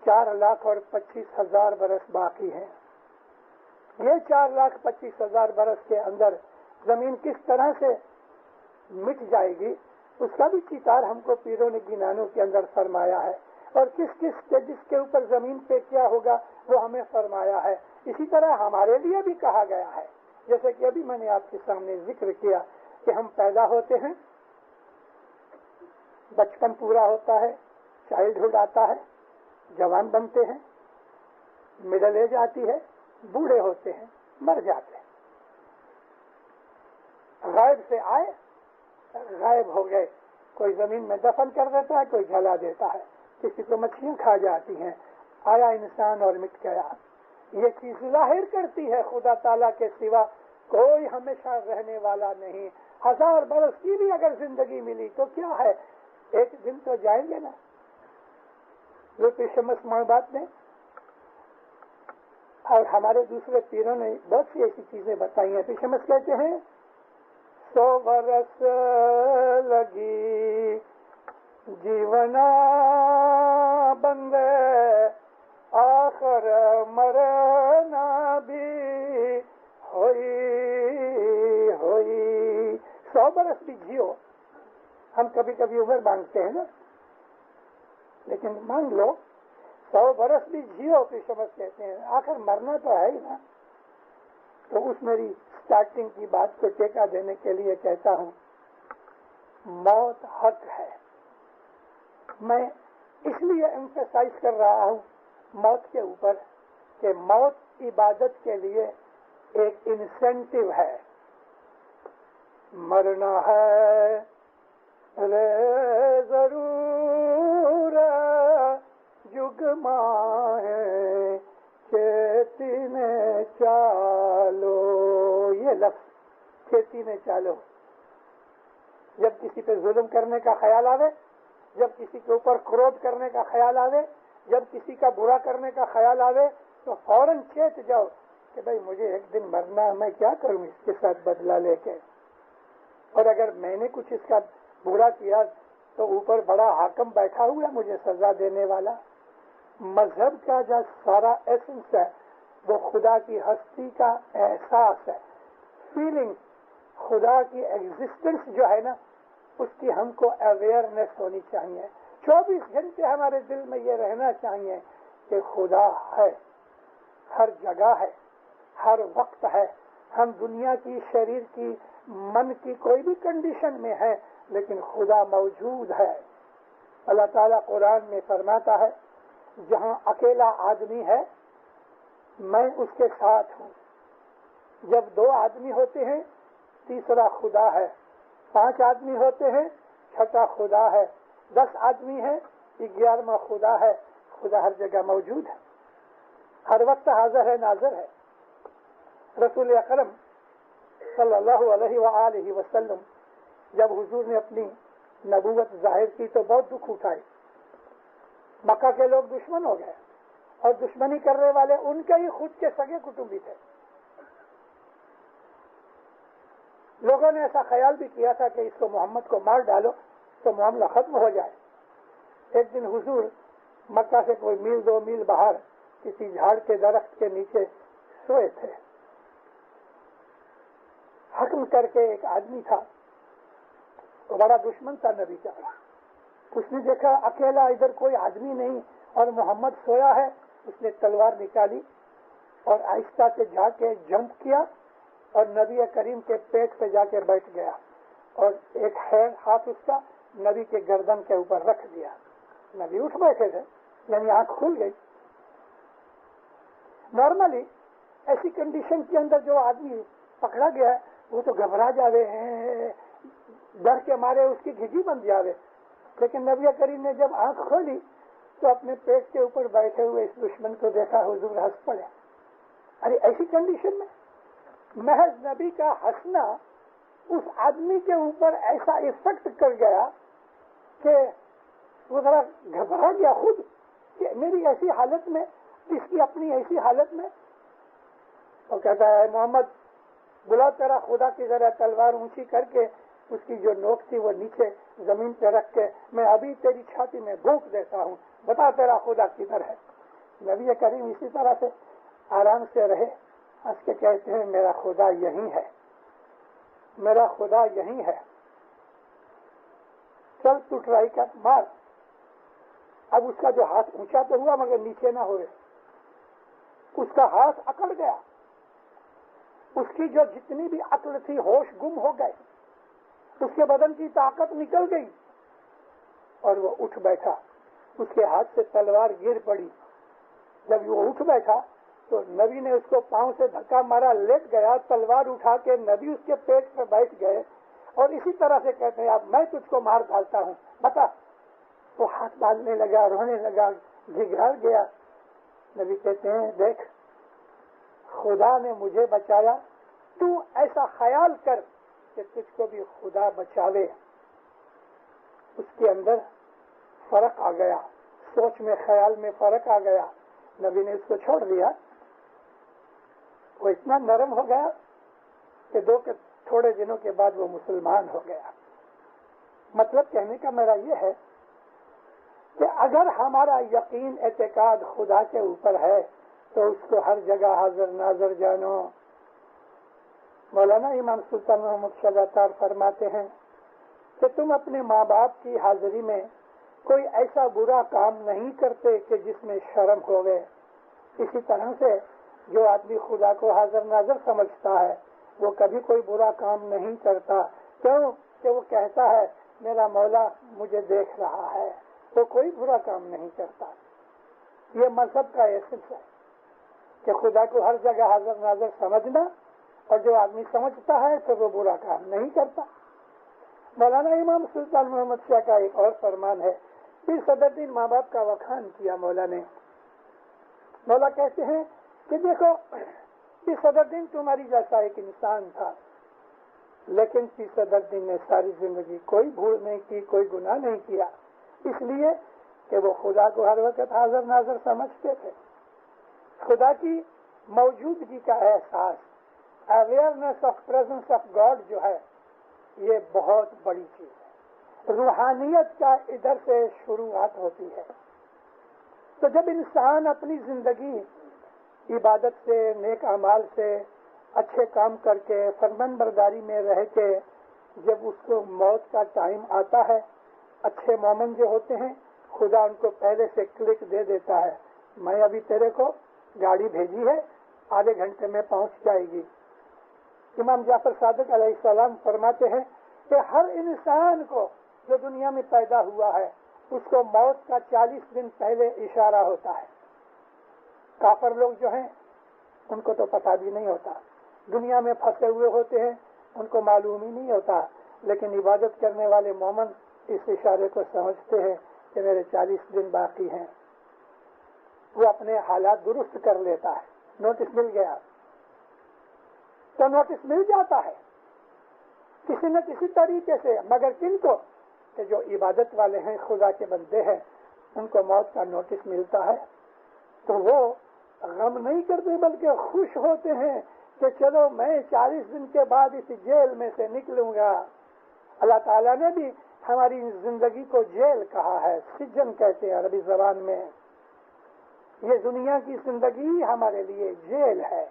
[SPEAKER 1] 4,25,000 برس باقی ہے. یہ 4,25,000 برس کے اندر زمین کس طرح سے مٹ جائے گی اس کا بھی چتار ہم کو پیروں نے گنانوں کے اندر فرمایا ہے. اور کس جس کے اوپر زمین پہ کیا ہوگا وہ ہمیں فرمایا ہے. اسی طرح ہمارے لیے بھی کہا گیا ہے, جیسے کہ ابھی میں نے آپ کے سامنے ذکر کیا کہ ہم پیدا ہوتے ہیں, بچپن پورا ہوتا ہے, چائلڈہڈ آتا ہے, جوان بنتے ہیں, مڈل ایج آتی ہے, بوڑھے ہوتے ہیں, مر جاتے ہیں. غائب سے آئے, غائب ہو گئے. کوئی زمین میں دفن کر دیتا ہے, کوئی جلا دیتا ہے, کسی کو مچھلیاں کھا جاتی ہیں. آیا انسان اور مٹ گیا. یہ چیز ظاہر کرتی ہے خدا تعالیٰ کے سوا کوئی ہمیشہ رہنے والا نہیں. 1000 برس کی بھی اگر زندگی ملی تو کیا ہے, ایک دن تو جائیں گے نا. لطف شمس بات نے اور ہمارے دوسرے پیروں نے بہت سی ایسی چیزیں بتائی ہیں. شمس کہتے ہیں 100 برس لگی جیونا بندے, آخر مرنا بھی ہوئی. 100 برس بھی جیو. ہم کبھی کبھی عمر مانگتے ہیں نا, لیکن مانگ لو 100 برس بھی جیو. پھر سمجھ کہتے ہیں آخر مرنا تو ہے ہی نا. تو اس میری سٹارٹنگ کی بات کو ٹیکا دینے کے لیے کہتا ہوں موت حق ہے. میں اس لیے ایمفیسائز کر رہا ہوں موت کے اوپر کہ موت عبادت کے لیے ایک انسینٹیو ہے. مرنا ہے رے ضرور جگ ماہیں کھیتی میں چالو. یہ لفظ کھیتی میں چالو, جب کسی پہ ظلم کرنے کا خیال آوے, جب کسی کے اوپر کرودھ کرنے کا خیال آوے, جب کسی کا برا کرنے کا خیال آوے تو فوراً چیت جاؤ کہ کہ بھائی مجھے ایک دن مرنا ہے، میں کیا کروں اس کے ساتھ بدلہ لے کے، اور اگر میں نے کچھ اس کا برا کیا تو اوپر بڑا حاکم بیٹھا ہوا ہے مجھے سزا دینے والا۔ مذہب کا جو سارا ایسنس ہے وہ خدا کی ہستی کا احساس ہے، فیلنگ، خدا کی ایگزسٹنس جو ہے نا اس کی ہم کو اویئرنیس ہونی چاہیے۔ 24 گھنٹے ہمارے دل میں یہ رہنا چاہیے کہ خدا ہے، ہر جگہ ہے، ہر وقت ہے۔ ہم دنیا کی، شریر کی، من کی کوئی بھی کنڈیشن میں ہے لیکن خدا موجود ہے۔ اللہ تعالیٰ قرآن میں فرماتا ہے جہاں اکیلا آدمی ہے میں اس کے ساتھ ہوں، جب 2 آدمی ہوتے ہیں تیسرا خدا ہے، 5 آدمی ہوتے ہیں چھٹا خدا ہے، 10 آدمی ہیں 11واں خدا ہے۔ خدا ہر جگہ موجود ہے، ہر وقت حاضر ہے، ناظر ہے۔ رسول اکرم صلی اللہ علیہ وآلہ وسلم جب حضور نے اپنی نبوت ظاہر کی تو بہت دکھ اٹھائے۔ مکہ کے لوگ دشمن ہو گئے اور دشمنی کرنے والے ان کے ہی خود کے سگے کٹمبی تھے۔ لوگوں نے ایسا خیال بھی کیا تھا کہ اس کو محمد کو مار ڈالو تو معاملہ ختم ہو جائے۔ ایک دن حضور مکہ سے کوئی میل 2 میل باہر کسی جھاڑ کے درخت کے نیچے سوئے تھے۔ حکم کر کے ایک آدمی تھا، وہ بڑا دشمن تھا نبی کا۔ اس نے دیکھا اکیلا ادھر کوئی آدمی نہیں اور محمد سویا ہے، اس نے تلوار نکالی اور آہستہ سے جا کے جمپ کیا اور نبی کریم کے پیٹ پہ جا کے بیٹھ گیا اور ایک ہاتھ اس کا نبی کے گردن کے اوپر رکھ دیا۔ نبی اٹھ بیٹھے تھے، یعنی آنکھ کھل گئی۔ نارملی ایسی کنڈیشن کے اندر جو آدمی پکڑا گیا ہے وہ تو گھبرا جاوے ہیں، ڈر کے مارے اس کی گھجی بن جاوے، لیکن نبی کریم نے جب آنکھ کھولی تو اپنے پیٹ کے اوپر بیٹھے ہوئے اس دشمن کو دیکھا، حضور ہنس پڑے۔ ارے ایسی کنڈیشن میں محض نبی کا ہنسنا اس آدمی کے اوپر ایسا افیکٹ کر گیا کہ وہ ذرا گھبرا گیا خود کہ میری ایسی حالت میں، اس کی اپنی ایسی حالت میں۔ وہ کہتا ہے محمد بلا تیرا خدا کی ذرا تلوار اونچی کر کے اس کی جو نوک تھی وہ نیچے زمین پہ رکھ کے میں ابھی تیری چھاتی میں بھونک دیتا ہوں، بتا تیرا خدا کدھر ہے۔ نبی کریم اسی طرح سے آرام سے رہے، ہنس کے کہتے ہیں میرا خدا یہی ہے، میرا خدا یہی ہے، چل تو ٹرائی کر، مار۔ اب اس کا جو ہاتھ اونچا تو ہوا مگر نیچے نہ ہوئے، اس کا ہاتھ اکڑ گیا، اس کی جو جتنی بھی عقل تھی ہوش گم ہو گئے، اس کے بدن کی طاقت نکل گئی اور وہ اٹھ بیٹھا۔ اس کے ہاتھ سے تلوار گر پڑی۔ جب وہ اٹھ بیٹھا تو نبی نے اس کو پاؤں سے دھکا مارا، لیٹ گیا، تلوار اٹھا کے نبی اس کے پیٹ پہ بیٹھ گئے اور اسی طرح سے کہتے ہیں اب میں تجھ کو مار ڈالتا ہوں، بتا۔ وہ ہاتھ باندھنے لگا، رونے لگا، گھگھر گیا۔ نبی کہتے ہیں دیکھ خدا نے مجھے بچایا، تو ایسا خیال کر کہ تجھ کو بھی خدا بچاوے۔ اس کے اندر فرق آ گیا، سوچ میں، خیال میں فرق آ گیا۔ نبی نے اس کو چھوڑ دیا۔ وہ اتنا نرم ہو گیا کہ تھوڑے دنوں کے بعد وہ مسلمان ہو گیا۔ مطلب کہنے کا میرا یہ ہے کہ اگر ہمارا یقین، اعتقاد خدا کے اوپر ہے تو اس کو ہر جگہ حاضر ناظر جانو۔ مولانا امام سلطان محمد شاہ عطار فرماتے ہیں کہ تم اپنے ماں باپ کی حاضری میں کوئی ایسا برا کام نہیں کرتے کہ جس میں شرم ہوئے۔ اسی طرح سے جو آدمی خدا کو حاضر ناظر سمجھتا ہے وہ کبھی کوئی برا کام نہیں کرتا، کیوں کہ وہ کہتا ہے میرا مولا مجھے دیکھ رہا ہے، وہ کوئی برا کام نہیں کرتا۔ یہ مذہب کا ایسنس ہے کہ خدا کو ہر جگہ حاضر ناظر سمجھنا، اور جو آدمی سمجھتا ہے تو وہ برا کام نہیں کرتا۔ مولانا امام سلطان محمد شاہ کا ایک اور فرمان ہے، پھر صدر الدین ماں باپ کا وکھان کیا مولا نے۔ مولا کہتے ہیں کہ دیکھو پھر صدر الدین تمہاری جیسا ایک انسان تھا، لیکن پھر صدر الدین نے ساری زندگی کوئی بھول نہیں کی، کوئی گناہ نہیں کیا، اس لیے کہ وہ خدا کو ہر وقت حاضر ناظر سمجھتے تھے۔ خدا کی موجودگی کا احساس, awareness of presence of God جو ہے یہ بہت بڑی چیز ہے. روحانیت کا ادھر سے شروعات ہوتی ہے. تو جب انسان اپنی زندگی عبادت سے, نیک اعمال سے, اچھے کام کر کے, فرمان برداری میں رہ کے, جب اس کو موت کا ٹائم آتا ہے, اچھے مومن جو ہوتے ہیں خدا ان کو پہلے سے کلک دے دیتا ہے, میں ابھی تیرے کو گاڑی بھیجی ہے, آدھے گھنٹے میں پہنچ جائے گی. امام جعفر صادق علیہ السلام فرماتے ہیں کہ ہر انسان کو جو دنیا میں پیدا ہوا ہے اس کو موت کا 40 دن پہلے اشارہ ہوتا ہے. کافر لوگ جو ہیں ان کو تو پتہ بھی نہیں ہوتا, دنیا میں پھنسے ہوئے ہوتے ہیں, ان کو معلوم ہی نہیں ہوتا, لیکن عبادت کرنے والے مومن اس اشارے کو سمجھتے ہیں کہ میرے 40 دن باقی ہیں. وہ اپنے حالات درست کر لیتا ہے. نوٹس مل گیا تو نوٹس مل جاتا ہے کسی نہ کسی طریقے سے, مگر کن کو؟ کہ جو عبادت والے ہیں, خدا کے بندے ہیں, ان کو موت کا نوٹس ملتا ہے تو وہ غم نہیں کرتے بلکہ خوش ہوتے ہیں کہ چلو میں 40 دن کے بعد اس جیل میں سے نکلوں گا. اللہ تعالیٰ نے بھی ہماری زندگی کو جیل کہا ہے, سجن کہتے ہیں عربی زبان میں. یہ دنیا کی زندگی ہمارے لیے جیل ہے,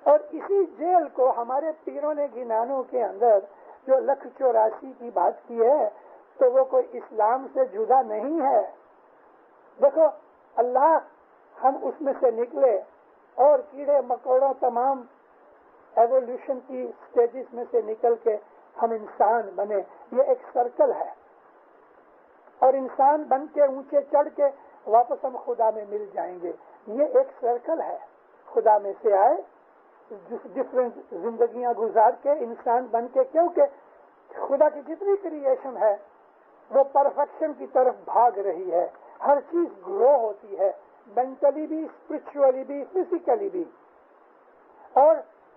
[SPEAKER 1] اور اسی جیل کو ہمارے پیروں نے گنانوں کے اندر جو 184 کی بات کی ہے تو وہ کوئی اسلام سے جدا نہیں ہے. دیکھو اللہ ہم اس میں سے نکلے اور کیڑے مکوڑوں تمام ایوولوشن کی سٹیجز میں سے نکل کے ہم انسان بنے. یہ ایک سرکل ہے, اور انسان بن کے اونچے چڑھ کے واپس ہم خدا میں مل جائیں گے. یہ ایک سرکل ہے. خدا میں سے آئے, ڈفرینٹ زندگیاں گزار کے انسان بن کے, کیونکہ خدا کی جتنی کریشن ہے وہ پرفیکشن کی طرف بھاگ رہی ہے. ہر چیز گرو ہوتی ہے, مینٹلی بھی, اسپرچولی بھی, فزیکلی بھی, اور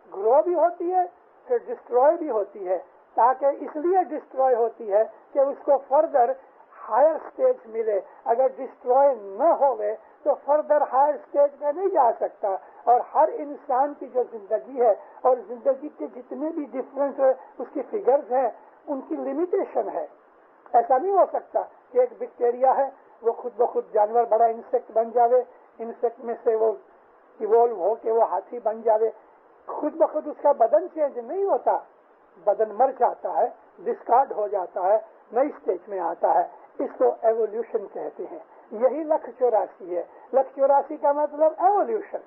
[SPEAKER 1] گرو بھی ہوتی ہے پھر ڈسٹروائے بھی ہوتی ہے. تاکہ اس لیے ڈسٹروائے ہوتی ہے کہ اس کو فردر ہائر سٹیج ملے. اگر ڈسٹروائے نہ ہوئے تو فردر ہائر سٹیج میں نہیں جا سکتا. اور ہر انسان کی جو زندگی ہے اور زندگی کے جتنے بھی ڈفرینٹ اس کی فگرز ہیں ان کی لمیٹیشن ہے. ایسا نہیں ہو سکتا کہ ایک بیکٹیریا ہے وہ خود بخود جانور بڑا انسیکٹ بن جاوے, انسیکٹ میں سے وہ ایوولو ہو کے وہ ہاتھی بن جاوے. خود بخود اس کا بدن چینج نہیں ہوتا, بدن مر جاتا ہے, ڈسکارڈ ہو جاتا ہے, نئی سٹیج میں آتا ہے. اس کو ایوولوشن کہتے ہیں. یہی 184 ہے. 184 کا مطلب ایوولوشن.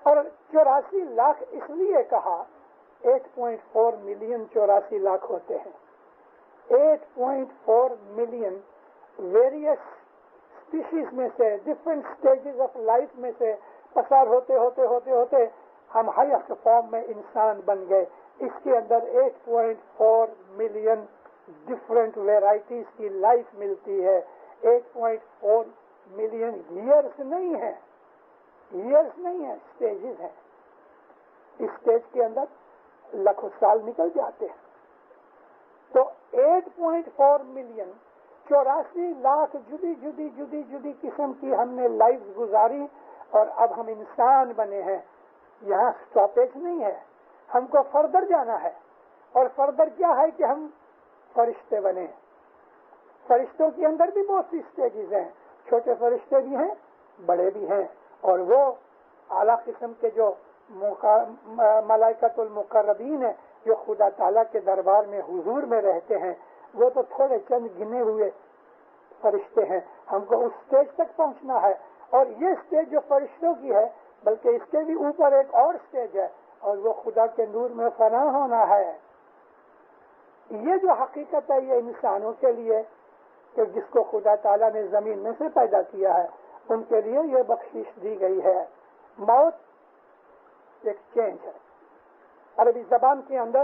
[SPEAKER 1] اور 84 لاکھ اس لیے کہا, 8.4 ملین 84 لاکھ ہوتے ہیں. 8.4 ملین ویریس اسپیشیز میں سے, ڈفرینٹ سٹیجز آف لائف میں سے پسار ہوتے ہوتے ہوتے ہوتے ہم ہائیسٹ فارم میں انسان بن گئے. اس کے اندر 8.4 ملین ڈفرینٹ ویرائٹیز کی لائف ملتی ہے. 8.4 ملین ایئرس نہیں ہے, ایئرس نہیں ہے, اسٹیجز ہیں. اس اسٹیج کے اندر لاکھوں سال نکل جاتے ہیں. تو 8.4 ملین 84 لاکھ جدی جدی جدی جدی قسم کی ہم نے لائف گزاری, اور اب ہم انسان بنے ہیں. یہاں سٹاپیج نہیں ہے, ہم کو فردر جانا ہے. اور فردر کیا ہے کہ ہم فرشتے بنے. فرشتوں کے اندر بھی بہت سی سٹیجز ہیں, چھوٹے فرشتے بھی ہیں, بڑے بھی ہیں, اور وہ اعلیٰ قسم کے جو ملائکۃ المقربین ہیں جو خدا تعالیٰ کے دربار میں حضور میں رہتے ہیں, وہ تو تھوڑے چند گنے ہوئے فرشتے ہیں. ہم کو اس سٹیج تک پہنچنا ہے, اور یہ سٹیج جو فرشتوں کی ہے بلکہ اس کے بھی اوپر ایک اور سٹیج ہے, اور وہ خدا کے نور میں فنا ہونا ہے. یہ جو حقیقت ہے یہ انسانوں کے لیے کہ جس کو خدا تعالیٰ نے زمین میں سے پیدا کیا ہے ان کے لیے یہ بخشش دی گئی ہے. موت ایک چینج ہے. عربی زبان کے اندر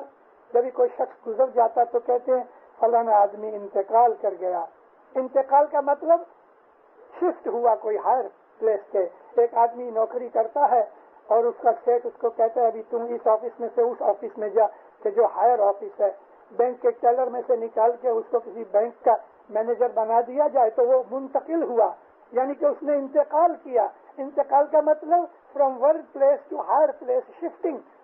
[SPEAKER 1] جب کوئی شخص گزر جاتا تو کہتے ہیں فلانا آدمی انتقال کر گیا. انتقال کا مطلب شفٹ ہوا کوئی ہائر پلیس سے. ایک آدمی نوکری کرتا ہے اور اس کا سیٹ اس کو کہتا ہے ابھی تم اس آفس میں سے اس آفس میں جا, کہ جو ہائر آفس ہے. بینک کے ٹیلر میں سے نکال کے اس کو کسی بینک کا مینیجر بنا دیا جائے تو وہ منتقل ہوا, یعنی کہ اس نے انتقال کیا. انتقال کا مطلب from one place to higher place shifting,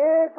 [SPEAKER 1] 1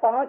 [SPEAKER 1] 5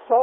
[SPEAKER 1] 100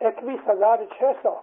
[SPEAKER 1] 21,600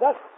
[SPEAKER 1] 10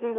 [SPEAKER 1] 3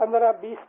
[SPEAKER 1] 15-20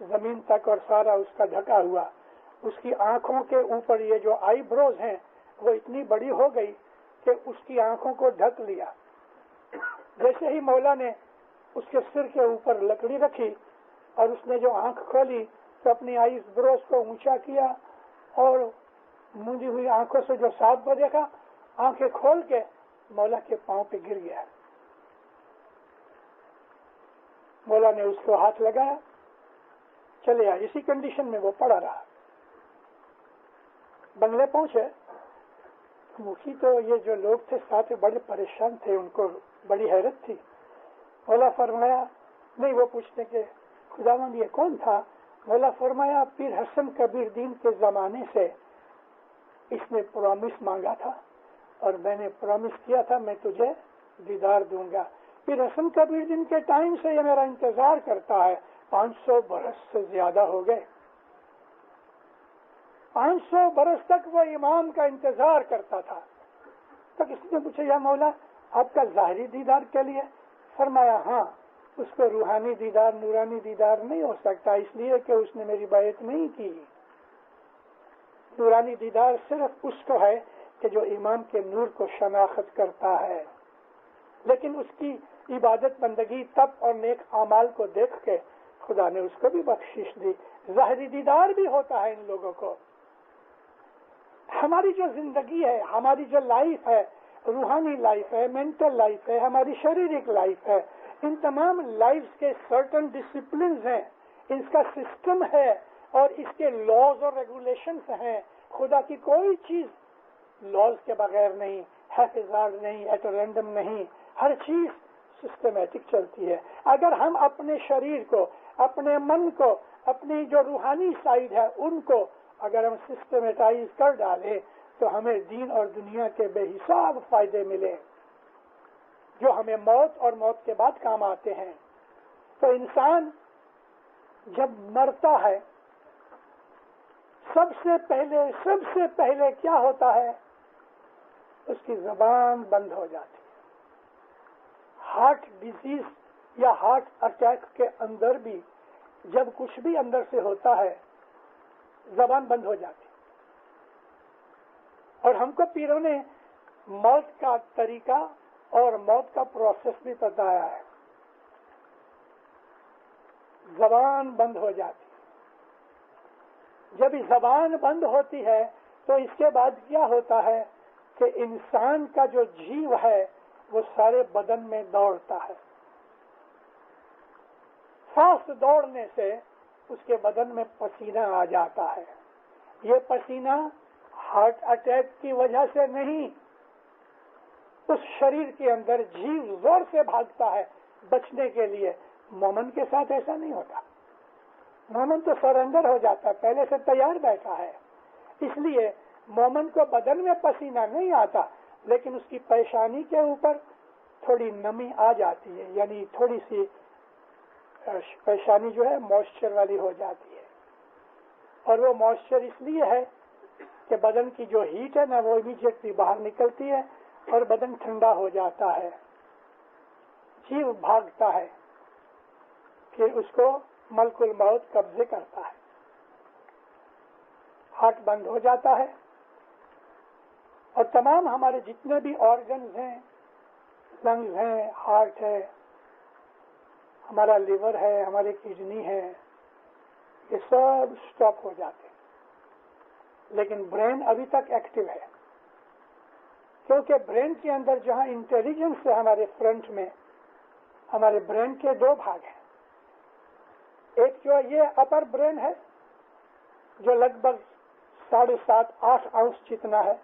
[SPEAKER 1] زمین تک اور سارا اس کا ڈھکا ہوا. اس کی آنکھوں کے اوپر یہ جو آئی بروز ہیں وہ اتنی بڑی ہو گئی کہ اس کی آنکھوں کو ڈھک لیا. جیسے ہی مولا نے اس کے سر کے اوپر لکڑی رکھی اور اس نے جو آنکھ کھولی تو اپنی آئی بروز کو اونچا کیا اور مونجی ہوئی آنکھوں سے جو ساتھ کو دیکھا, آنکھیں کھول کے مولا کے پاؤں پہ گر گیا. مولا نے اس کو ہاتھ لگایا, چلے آئے. اسی کنڈیشن میں وہ پڑا رہا. بنگلے پہنچے, مکھی تو یہ جو لوگ تھے ساتھ بڑے پریشان تھے, ان کو بڑی حیرت تھی. مولا فرمایا نہیں, وہ پوچھتے کہ خداوند یہ کون تھا؟ مولا فرمایا پیر حسن کبیر دین کے زمانے سے اس نے پرومس مانگا تھا اور میں نے پرومس کیا تھا میں تجھے دیدار دوں گا. پیر حسن کبیر دین کے ٹائم سے یہ میرا انتظار کرتا ہے. 500 برس سے زیادہ ہو گئے. 500 برس تک وہ امام کا انتظار کرتا تھا. تو کسی نے پوچھا یا مولا آپ کا ظاہری دیدار کے لیے؟ فرمایا ہاں, اس کو روحانی دیدار نورانی دیدار نہیں ہو سکتا, اس لیے کہ اس نے میری بیعت نہیں کی. نورانی دیدار صرف اس کو ہے کہ جو امام کے نور کو شناخت کرتا ہے, لیکن اس کی عبادت بندگی تپ اور نیک اعمال کو دیکھ کے خدا نے اس کو بھی بخشش دی. ظاہری دیدار بھی ہوتا ہے ان لوگوں کو. ہماری جو زندگی ہے, ہماری جو لائف ہے, روحانی لائف ہے, مینٹل لائف ہے, ہماری شریرک لائف ہے, ان تمام لائف کے سرٹن ڈسپلنز ہیں, اس کا سسٹم ہے اور اس کے لاز اور ریگولیشنز ہیں. خدا کی کوئی چیز لاز کے بغیر نہیں, حفاظت نہیں, ایٹ رینڈم نہیں, ہر چیز سسٹمیٹک چلتی ہے. اگر ہم اپنے شریر کو, اپنے من کو, اپنی جو روحانی سائیڈ ہے ان کو اگر ہم سسٹمیٹائز کر ڈالیں تو ہمیں دین اور دنیا کے بے حساب فائدے ملے جو ہمیں موت اور موت کے بعد کام آتے ہیں. تو انسان جب مرتا ہے سب سے پہلے کیا ہوتا ہے؟ اس کی زبان بند ہو جاتی ہے. ہارٹ ڈیزیز یا ہارٹ اٹیک کے اندر بھی جب کچھ بھی اندر سے ہوتا ہے زبان بند ہو جاتی. اور ہم کو پیروں نے موت کا طریقہ اور موت کا پروسیس بھی بتایا ہے. زبان بند ہو جاتی. جب زبان بند ہوتی ہے تو اس کے بعد کیا ہوتا ہے کہ انسان کا جو جیو ہے وہ سارے بدن میں دوڑتا ہے. فاسٹ دوڑنے سے اس کے بدن میں پسینہ آ جاتا ہے. یہ پسینہ ہارٹ اٹیک کی وجہ سے نہیں, اس شریر کے اندر جیو زور سے بھاگتا ہے بچنے کے لیے. مومن کے ساتھ ایسا نہیں ہوتا. مومن تو سرنڈر ہو جاتا ہے, پہلے سے تیار بیٹھا ہے. اس لیے مومن کو بدن میں پسینہ نہیں آتا, لیکن اس کی پیشانی کے اوپر تھوڑی نمی آ جاتی ہے, یعنی تھوڑی سی پیشانی جو ہے موئسچر والی ہو جاتی ہے. اور وہ موئسچر اس لیے ہے کہ بدن کی جو ہیٹ ہے نا وہ امیڈیٹلی باہر نکلتی ہے اور بدن ٹھنڈا ہو جاتا ہے, جیو بھاگتا ہے, پھر اس کو ملک الموت قبضے کرتا ہے. ہارٹ بند ہو جاتا ہے اور تمام ہمارے جتنے بھی آرگنز ہیں, لنگز ہیں, ہارٹ ہے, ہمارا لیور ہے, ہماری کڈنی ہے, یہ سب سٹاپ ہو جاتے ہیں. لیکن برین ابھی تک ایکٹیو ہے, کیونکہ برین کے اندر جہاں انٹیلیجنس ہے ہمارے فرنٹ میں, ہمارے برین کے دو بھاگ ہیں. ایک جو یہ اپر برین ہے جو لگ بھگ 7.5-8 اونس جتنا ہے,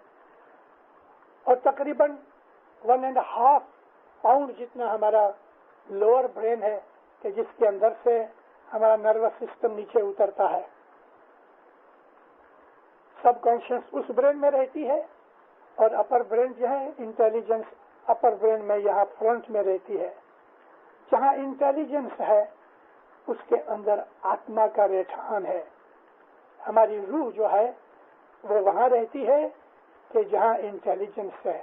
[SPEAKER 1] اور تقریباً 1.5 پاؤنڈ جتنا ہمارا لوور برین ہے کہ جس کے اندر سے ہمارا نروس سسٹم نیچے اترتا ہے. سب کانشیس اس برین میں رہتی ہے اور اپر برین جو ہے انٹیلیجنس اپر برین میں یہاں فرنٹ میں رہتی ہے. جہاں انٹیلیجنس ہے اس کے اندر آتما کا رہٹھان ہے. ہماری روح جو ہے وہ وہاں رہتی ہے کہ جہاں انٹیلیجنس ہے.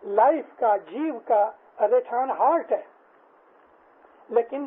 [SPEAKER 1] لائف کا, جیو کا رہٹھان ہارٹ ہے, لیکن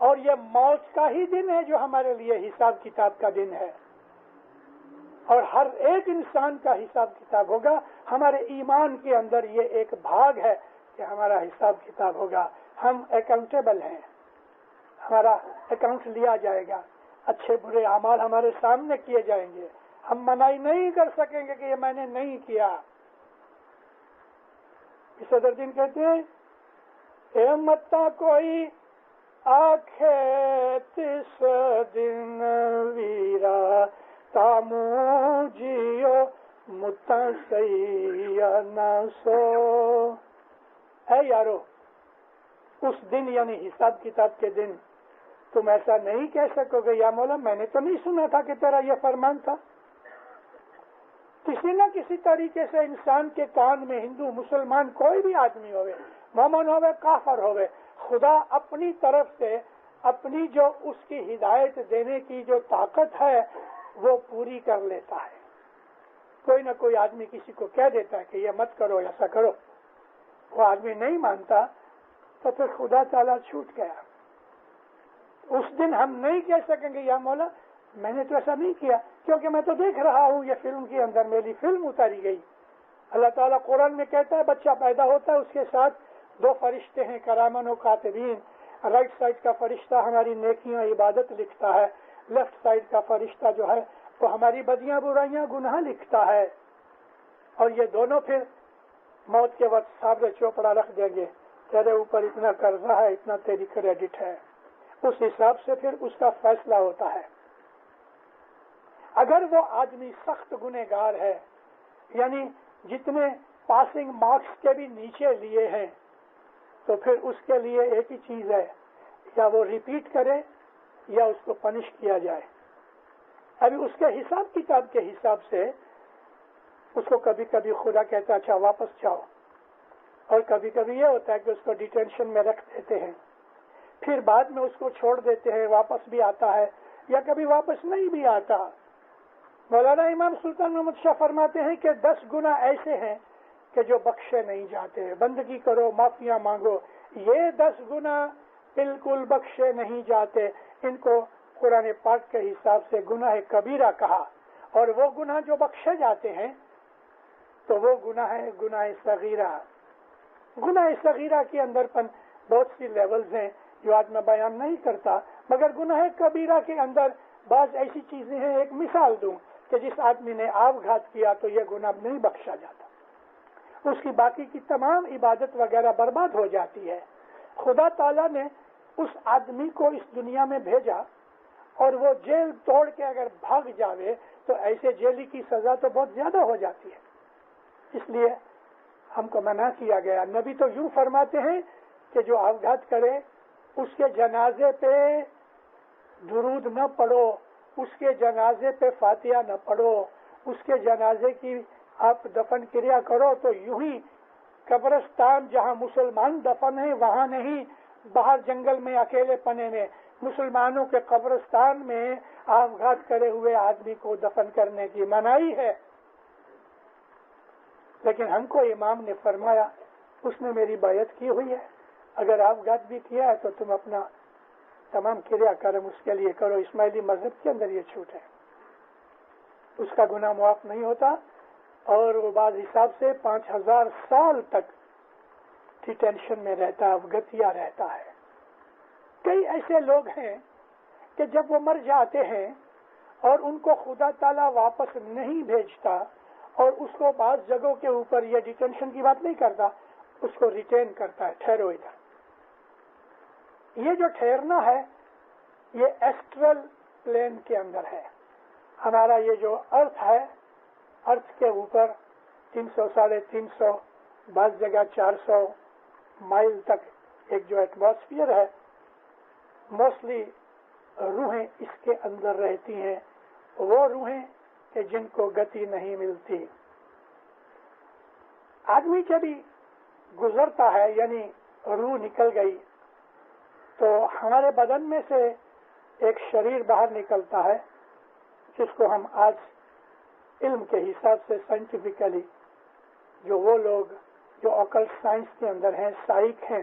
[SPEAKER 1] اور یہ موت کا ہی دن ہے جو ہمارے لیے حساب کتاب کا دن ہے، اور ہر ایک انسان کا حساب کتاب ہوگا۔ ہمارے ایمان کے اندر یہ ایک بھاگ ہے کہ ہمارا حساب کتاب ہوگا، ہم اکاؤنٹیبل ہیں، ہمارا اکاؤنٹ لیا جائے گا، اچھے برے اعمال ہمارے سامنے کیے جائیں گے، ہم منائی نہیں کر سکیں گے کہ یہ میں نے نہیں کیا۔ صدر دین کہتے ہیں اے متا کوئی آکھے تس دن ویرا تامو جیو متا سیا نہ سو۔ ہے یارو، اس دن یعنی حساب کتاب کے دن تم ایسا نہیں کہہ سکو گے یا مولا میں نے تو نہیں سنا تھا کہ تیرا یہ فرمان تھا۔ کسی نہ کسی طریقے سے انسان کے کان میں، ہندو مسلمان کوئی بھی آدمی ہوئے، مومن ہوئے کافر ہوئے، خدا اپنی طرف سے اپنی جو اس کی ہدایت دینے کی جو طاقت ہے وہ پوری کر لیتا ہے۔ کوئی نہ کوئی آدمی کسی کو کہہ دیتا ہے کہ یہ مت کرو، ایسا کرو، وہ آدمی نہیں مانتا تو پھر خدا تعالیٰ چھوٹ گیا۔ اس دن ہم نہیں کہہ سکیں گے یا مولا میں نے تو ایسا نہیں کیا، کیونکہ میں تو دیکھ رہا ہوں یہ فلم کے اندر میری فلم اتاری گئی۔ اللہ تعالیٰ قرآن میں کہتا ہے بچہ پیدا ہوتا ہے، اس کے ساتھ 2 فرشتے ہیں کرامن و کاتبین۔ رائٹ سائڈ کا فرشتہ ہماری نیکیاں عبادت لکھتا ہے، لیفٹ سائڈ کا فرشتہ جو ہے وہ ہماری بدیاں برائیاں گناہ لکھتا ہے، اور یہ دونوں پھر موت کے وقت صابر چوپڑا رکھ دیں گے، تیرے اوپر اتنا قرضہ ہے، اتنا تیری کریڈٹ ہے، اس حساب سے پھر اس کا فیصلہ ہوتا ہے۔ اگر وہ آدمی سخت گنہگار ہے، یعنی جتنے پاسنگ مارکس کے بھی نیچے لیے ہیں، تو پھر اس کے لیے ایک ہی چیز ہے، یا وہ ریپیٹ کرے یا اس کو پنش کیا جائے۔ ابھی اس کے حساب کتاب کے حساب سے اس کو کبھی کبھی خدا کہتا ہے اچھا واپس جاؤ، اور کبھی کبھی یہ ہوتا ہے کہ اس کو ڈیٹینشن میں رکھ دیتے ہیں، پھر بعد میں اس کو چھوڑ دیتے ہیں، واپس بھی آتا ہے یا کبھی واپس نہیں بھی آتا۔ مولانا امام سلطان محمد شاہ فرماتے ہیں کہ 10 گناہ ایسے ہیں کہ جو بخشے نہیں جاتے، بندگی کرو، معافیاں مانگو، یہ 10 گناہ بالکل بخشے نہیں جاتے۔ ان کو قرآن پاک کے حساب سے گناہ کبیرہ کہا، اور وہ گناہ جو بخشے جاتے ہیں تو وہ گناہ ہے گناہ صغیرہ۔ گناہ صغیرہ کے اندر بہت سی لیولز ہیں جو آج میں بیان نہیں کرتا، مگر گناہ کبیرہ کے اندر بعض ایسی چیزیں ہیں۔ ایک مثال دوں کہ جس آدمی نے آب گھات کیا تو یہ گناہ نہیں بخشا جاتا، اس کی باقی کی تمام عبادت وغیرہ برباد ہو جاتی ہے۔ خدا تعالیٰ نے اس آدمی کو اس دنیا میں بھیجا، اور وہ جیل توڑ کے اگر بھاگ جاوے تو ایسے جیلی کی سزا تو بہت زیادہ ہو جاتی ہے، اس لیے ہم کو منع کیا گیا۔ نبی تو یوں فرماتے ہیں کہ جو آبگھات کرے اس کے جنازے پہ درود نہ پڑھو، اس کے جنازے پہ فاتحہ نہ پڑھو، اس کے جنازے کی آپ دفن کریا کرو تو یوں ہی قبرستان جہاں مسلمان دفن ہیں وہاں نہیں، باہر جنگل میں اکیلے پنے میں مسلمانوں کے قبرستان میں آبگھات کرے ہوئے آدمی کو دفن کرنے کی منائی ہے۔ لیکن ہم کو امام نے فرمایا اس نے میری بیعت کی ہوئی ہے، اگر آبگھات بھی کیا ہے تو تم اپنا تمام کریا کرم اس کے لیے کرو۔ اسماعیلی مذہب کے اندر یہ چھوٹ ہے، اس کا گناہ معاف نہیں ہوتا، اور وہ بعض حساب سے 5000 سال تک ڈیٹینشن میں رہتا ہے، افغتیا رہتا ہے۔ کئی ایسے لوگ ہیں کہ جب وہ مر جاتے ہیں اور ان کو خدا تعالیٰ واپس نہیں بھیجتا، اور اس کو بعض جگہوں کے اوپر یہ ڈیٹینشن کی بات نہیں کرتا، اس کو ریٹین کرتا ہے، ٹھہرو ادھر۔ یہ جو ٹھہرنا ہے یہ ایسٹرل پلین کے اندر ہے۔ ہمارا یہ جو ارتھ ہے، ارتھ کے اوپر 300 350 بعض جگہ 400 مائل تک ایک جو ایٹماسفیئر ہے، موسٹلی روحیں اس کے اندر رہتی ہیں، وہ روحیں کہ جن کو گتی نہیں ملتی۔ آدمی جب بھی گزرتا ہے یعنی روح نکل گئی تو ہمارے بدن میں سے ایک شریر باہر نکلتا ہے، جس کو ہم آج علم کے حساب سے سائنٹیفکلی جو وہ لوگ جو اوکلٹ سائنس کے اندر ہیں، سائیک ہیں،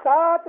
[SPEAKER 1] 7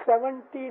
[SPEAKER 1] 70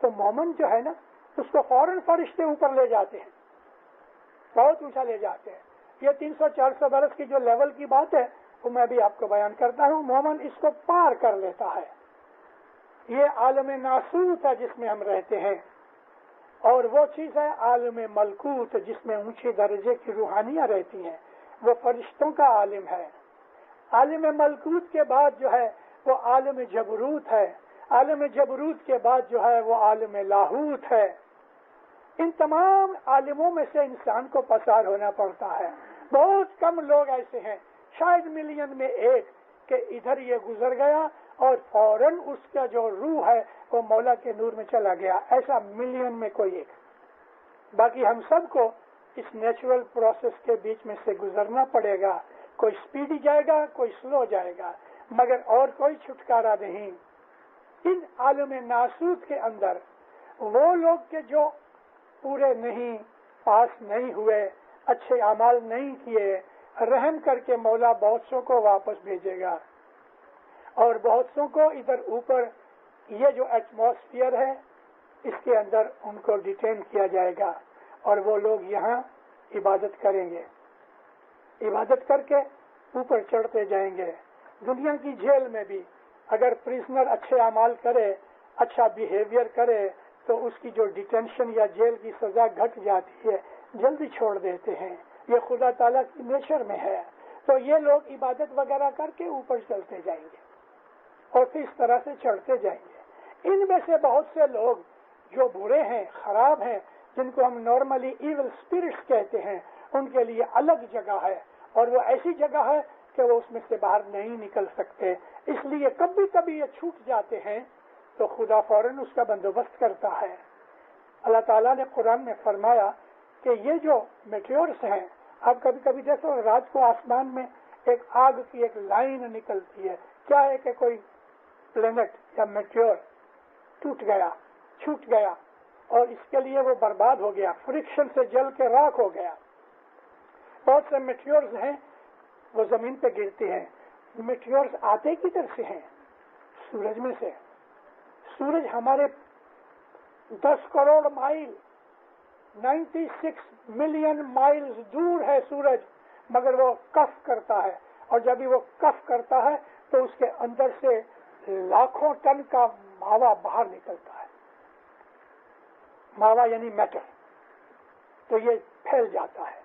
[SPEAKER 1] تو مومن جو ہے نا اس کو فوراً فرشتے اوپر لے جاتے ہیں، بہت اونچا لے جاتے ہیں. یہ 300-400 برس کی جو لیول کی بات ہے وہ میں بھی آپ کو بیان کرتا ہوں. مومن اس کو پار کر لیتا ہے. یہ عالم ناسوت ہے جس میں ہم رہتے ہیں، اور وہ چیز ہے عالم ملکوت جس میں اونچے درجے کی روحانیاں رہتی ہیں. وہ فرشتوں کا عالم ہے. عالم ملکوت کے بعد جو ہے وہ عالم جبروت ہے. عالم جبروت کے بعد جو ہے وہ عالم لاہوت ہے. ان تمام عالموں میں سے انسان کو پسار ہونا پڑتا ہے. بہت کم لوگ ایسے ہیں، شاید ملین میں ایک، کہ ادھر یہ گزر گیا اور فوراً اس کا جو روح ہے وہ مولا کے نور میں چلا گیا. ایسا ملین میں کوئی ایک. باقی ہم سب کو اس نیچرل پروسیس کے بیچ میں سے گزرنا پڑے گا. کوئی سپیڈی جائے گا، کوئی سلو جائے گا، مگر اور کوئی چھٹکارا نہیں. ان عالم ناسوت کے اندر وہ لوگ کے جو پورے نہیں، پاس نہیں ہوئے، اچھے اعمال نہیں کیے، رحم کر کے مولا بہت سو کو واپس بھیجے گا، اور بہت سو کو ادھر اوپر یہ جو ایٹماسفیئر ہے اس کے اندر ان کو ڈیٹین کیا جائے گا، اور وہ لوگ یہاں عبادت کریں گے. عبادت کر کے اوپر چڑھتے جائیں گے. دنیا کی جیل میں بھی اگر پریزنر اچھے اعمال کرے، اچھا بیہیویئر کرے، تو اس کی جو ڈیٹینشن یا جیل کی سزا گھٹ جاتی ہے، جلدی چھوڑ دیتے ہیں. یہ خدا تعالیٰ کی نیچر میں ہے. تو یہ لوگ عبادت وغیرہ کر کے اوپر چلتے جائیں گے اور پھر اس طرح سے چڑھتے جائیں گے. ان میں سے بہت سے لوگ جو برے ہیں، خراب ہیں، جن کو ہم نارملی ایول اسپرٹس کہتے ہیں، ان کے لیے الگ جگہ ہے، اور وہ ایسی جگہ ہے کہ وہ اس میں سے باہر نہیں نکل سکتے. اس لیے کبھی کبھی یہ چھوٹ جاتے ہیں تو خدا فوراً اس کا بندوبست کرتا ہے. اللہ تعالیٰ نے قرآن میں فرمایا کہ یہ جو میٹیورس ہیں، آپ کبھی کبھی دیکھو رات کو آسمان میں ایک آگ کی ایک لائن نکلتی ہے. کیا ہے کہ کوئی پلینٹ یا میٹیور ٹوٹ گیا، چھوٹ گیا، اور اس کے لیے وہ برباد ہو گیا، فرکشن سے جل کے راکھ ہو گیا. بہت سے میٹیورز ہیں وہ زمین پہ گرتے ہیں. میٹیورز آتے کدھر سے ہیں؟ سورج میں سے. سورج ہمارے 10 کروڑ مائل 96 ملین مائلز دور ہے سورج، مگر وہ کف کرتا ہے، اور جب وہ کف کرتا ہے تو اس کے اندر سے لاکھوں ٹن کا ماوا باہر نکلتا ہے. ماوا یعنی میٹر. تو یہ پھیل جاتا ہے.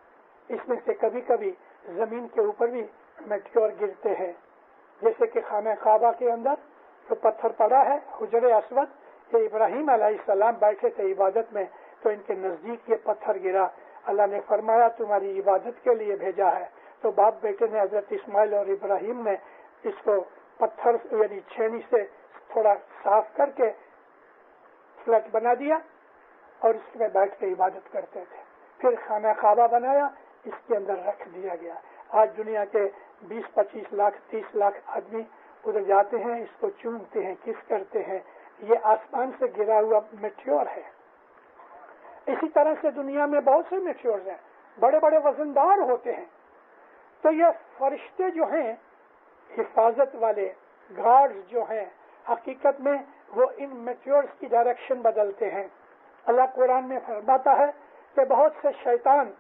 [SPEAKER 1] اس میں سے کبھی کبھی زمین کے اوپر بھی میٹیور گرتے ہیں، جیسے کہ خانہ کعبہ کے اندر جو پتھر پڑا ہے، حجر اسود، یہ ابراہیم علیہ السلام بیٹھے تھے عبادت میں، تو ان کے نزدیک یہ پتھر گرا. اللہ نے فرمایا تمہاری عبادت کے لیے بھیجا ہے. تو باپ بیٹے نے حضرت اسماعیل اور ابراہیم نے اس کو پتھر یعنی چھینی سے تھوڑا صاف کر کے فلیٹ بنا دیا، اور اس میں بیٹھ کے عبادت کرتے تھے. پھر خانہ کعبہ بنایا، اس کے اندر رکھ دیا گیا. آج دنیا کے 20-25 لاکھ 30 لاکھ آدمی ادھر جاتے ہیں، اس کو چومتے ہیں، کس کرتے ہیں. یہ آسمان سے گرا ہوا میٹیور ہے. اسی طرح سے دنیا میں بہت سے میٹیورز ہیں، بڑے بڑے وزندار ہوتے ہیں. تو یہ فرشتے جو ہیں، حفاظت والے گارڈز جو ہیں، حقیقت میں وہ ان میٹیورز کی ڈائریکشن بدلتے ہیں. اللہ قرآن میں فرماتا ہے کہ بہت سے شیطان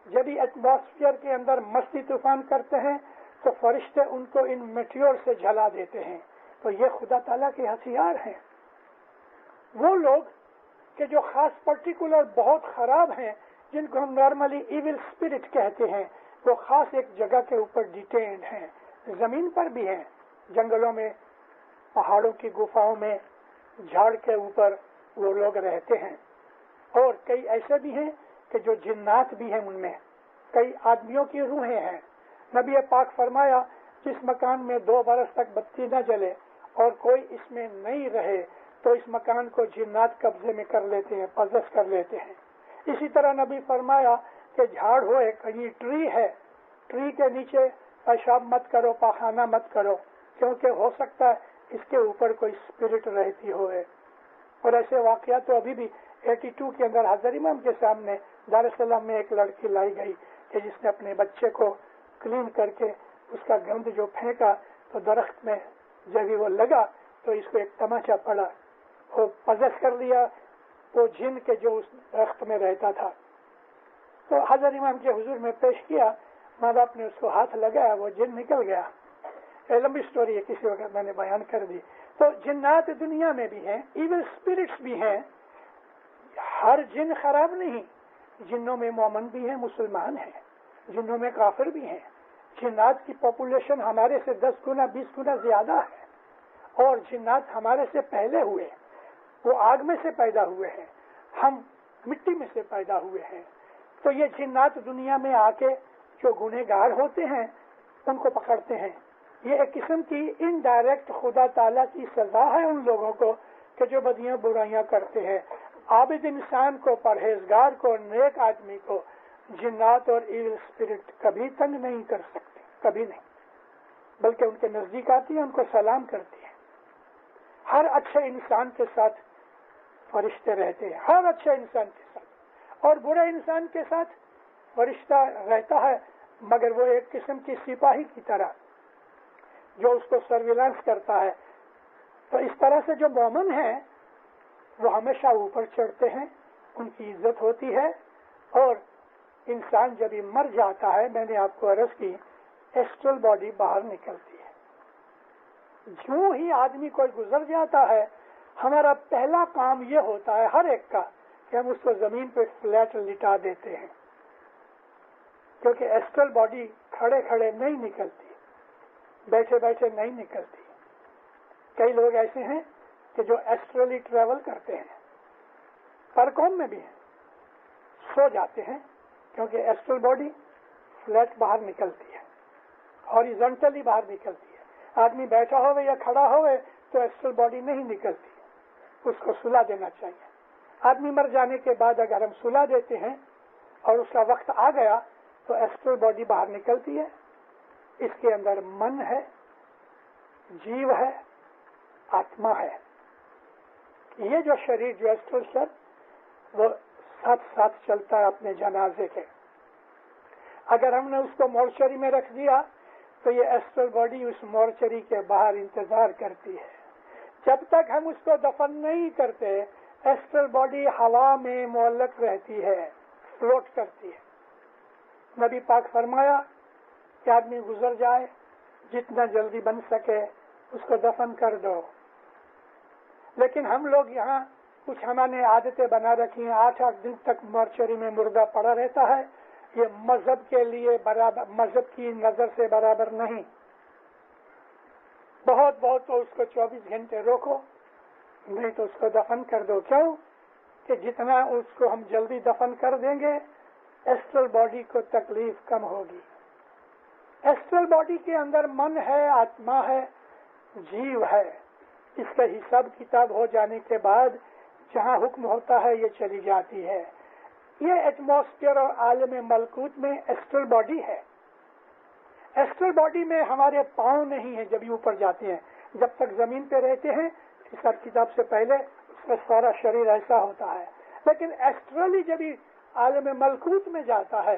[SPEAKER 1] جب ایٹماسفیئر کے اندر مستی طوفان کرتے ہیں تو فرشتے ان کو ان میٹیور سے جلا دیتے ہیں. تو یہ خدا تعالیٰ کے ہتھیار ہیں. وہ لوگ کہ جو خاص پرٹیکولر بہت خراب ہیں، جن کو ہم نارملی ایول اسپرٹ کہتے ہیں، وہ خاص ایک جگہ کے اوپر ڈیٹینڈ ہیں. زمین پر بھی ہیں، جنگلوں میں، پہاڑوں کی گفاؤں میں، جھاڑ کے اوپر وہ لوگ رہتے ہیں. اور کئی ایسے بھی ہیں کہ جو جنات بھی ہیں، ان میں کئی آدمیوں کی روحیں ہیں. نبی پاک فرمایا جس مکان میں 2 برس تک بتی نہ جلے اور کوئی اس میں نہیں رہے تو اس مکان کو جنات قبضے میں کر لیتے ہیں، پزس کر لیتے ہیں. اسی طرح نبی فرمایا کہ جھاڑ ہوئے، کہیں ٹری ہے، ٹری کے نیچے پیشاب مت کرو، پاخانہ مت کرو، کیونکہ ہو سکتا ہے اس کے اوپر کوئی اسپرٹ رہتی ہوئے. اور ایسے واقعات تو ابھی بھی 82 کے اندر حضرت امام کے سامنے دار السلام میں ایک لڑکی لائی گئی کہ جس نے اپنے بچے کو کلین کر کے اس کا گند جو پھینکا تو درخت میں جب وہ لگا تو اس کو ایک تماچا پڑا، وہ پزس کر لیا، وہ جن کے جو اس درخت میں رہتا تھا. تو حضرت امام کے حضور میں پیش کیا, ماں باپ نے اس کو ہاتھ لگایا, وہ جن نکل گیا. لمبی سٹوری ہے, کسی وقت میں نے بیان کر دی. تو جنات دنیا میں بھی ہیں, ایول اسپرٹس بھی ہیں. ہر جن خراب نہیں, جنوں میں مومن بھی ہیں, مسلمان ہیں, جنوں میں کافر بھی ہیں. جنات کی پاپولیشن ہمارے سے 10 گنا 20 گنا زیادہ ہے, اور جنات ہمارے سے پہلے ہوئے, وہ آگ میں سے پیدا ہوئے ہیں, ہم مٹی میں سے پیدا ہوئے ہیں. تو یہ جنات دنیا میں آ کے جو گنہگار ہوتے ہیں ان کو پکڑتے ہیں. یہ ایک قسم کی انڈائریکٹ خدا تعالیٰ کی سزا ہے ان لوگوں کو کہ جو بدیاں برائیاں کرتے ہیں. عابد انسان کو, پرہیزگار کو, نیک آدمی کو جنات اور ایول اسپرٹ کبھی تنگ نہیں کر سکتے, کبھی نہیں, بلکہ ان کے نزدیک آتی ہے, ان کو سلام کرتی ہے. ہر اچھے انسان کے ساتھ فرشتے رہتے ہیں, ہر اچھے انسان کے ساتھ, اور برے انسان کے ساتھ فرشتہ رہتا ہے, مگر وہ ایک قسم کی سپاہی کی طرح جو اس کو سرویلانس کرتا ہے. تو اس طرح سے جو مومن ہیں وہ ہمیشہ اوپر چڑھتے ہیں, ان کی عزت ہوتی ہے. اور انسان جب ہی مر جاتا ہے, میں نے آپ کو عرض کی, ایسٹرل باڈی باہر نکلتی ہے. جو ہی آدمی کوئی گزر جاتا ہے, ہمارا پہلا کام یہ ہوتا ہے ہر ایک کا کہ ہم اس کو زمین پہ فلیٹ لٹا دیتے ہیں, کیونکہ ایسٹرل باڈی کھڑے کھڑے نہیں نکلتی, بیٹھے بیٹھے نہیں نکلتی. کئی لوگ ایسے ہیں کہ جو ایسٹرلی ٹریول کرتے ہیں, پرکون میں بھی ہیں, سو جاتے ہیں کیونکہ ایسٹرل باڈی فلیٹ باہر نکلتی ہے, ہاریزونٹلی باہر نکلتی ہے. آدمی بیٹھا ہوئے یا کھڑا ہوئے تو ایسٹرل باڈی نہیں نکلتی, اس کو سلا دینا چاہیے. آدمی مر جانے کے بعد اگر ہم سلا دیتے ہیں اور اس کا وقت آ گیا تو ایسٹرل باڈی باہر نکلتی ہے. اس کے اندر من ہے, جیو ہے, آتما ہے. یہ جو شریر جو ایسٹرل سر وہ ساتھ ساتھ چلتا ہے اپنے جنازے کے. اگر ہم نے اس کو مورچری میں رکھ دیا تو یہ ایسٹرل باڈی اس مورچری کے باہر انتظار کرتی ہے. جب تک ہم اس کو دفن نہیں کرتے ایسٹرل باڈی ہوا میں معلق رہتی ہے, فلوٹ کرتی ہے. نبی پاک فرمایا کہ آدمی گزر جائے جتنا جلدی بن سکے اس کو دفن کر دو. لیکن ہم لوگ یہاں کچھ ہم نے عادتیں بنا رکھی ہیں, 8 دن تک مورچری میں مردہ پڑا رہتا ہے. یہ مذہب کے لیے برابر, مذہب کی نظر سے برابر نہیں. بہت تو اس کو 24 گھنٹے روکو, نہیں تو اس کو دفن کر دو. کیوں کہ جتنا اس کو ہم جلدی دفن کر دیں گے ایسٹرل باڈی کو تکلیف کم ہوگی. ایسٹرل باڈی کے اندر من ہے, آتما ہے, جیو ہے. اس کا حساب کتاب ہو جانے کے بعد جہاں حکم ہوتا ہے یہ چلی جاتی ہے. یہ ایٹماسفیئر اور عالم ملکوت میں ایسٹرل باڈی ہے. ایسٹرل باڈی میں ہمارے پاؤں نہیں ہیں جب یہ اوپر جاتے ہیں. جب تک زمین پہ رہتے ہیں حساب کتاب سے پہلے اس کا سارا شریر ایسا ہوتا ہے. لیکن ایسٹرلی جب یہ عالم ملکوت میں جاتا ہے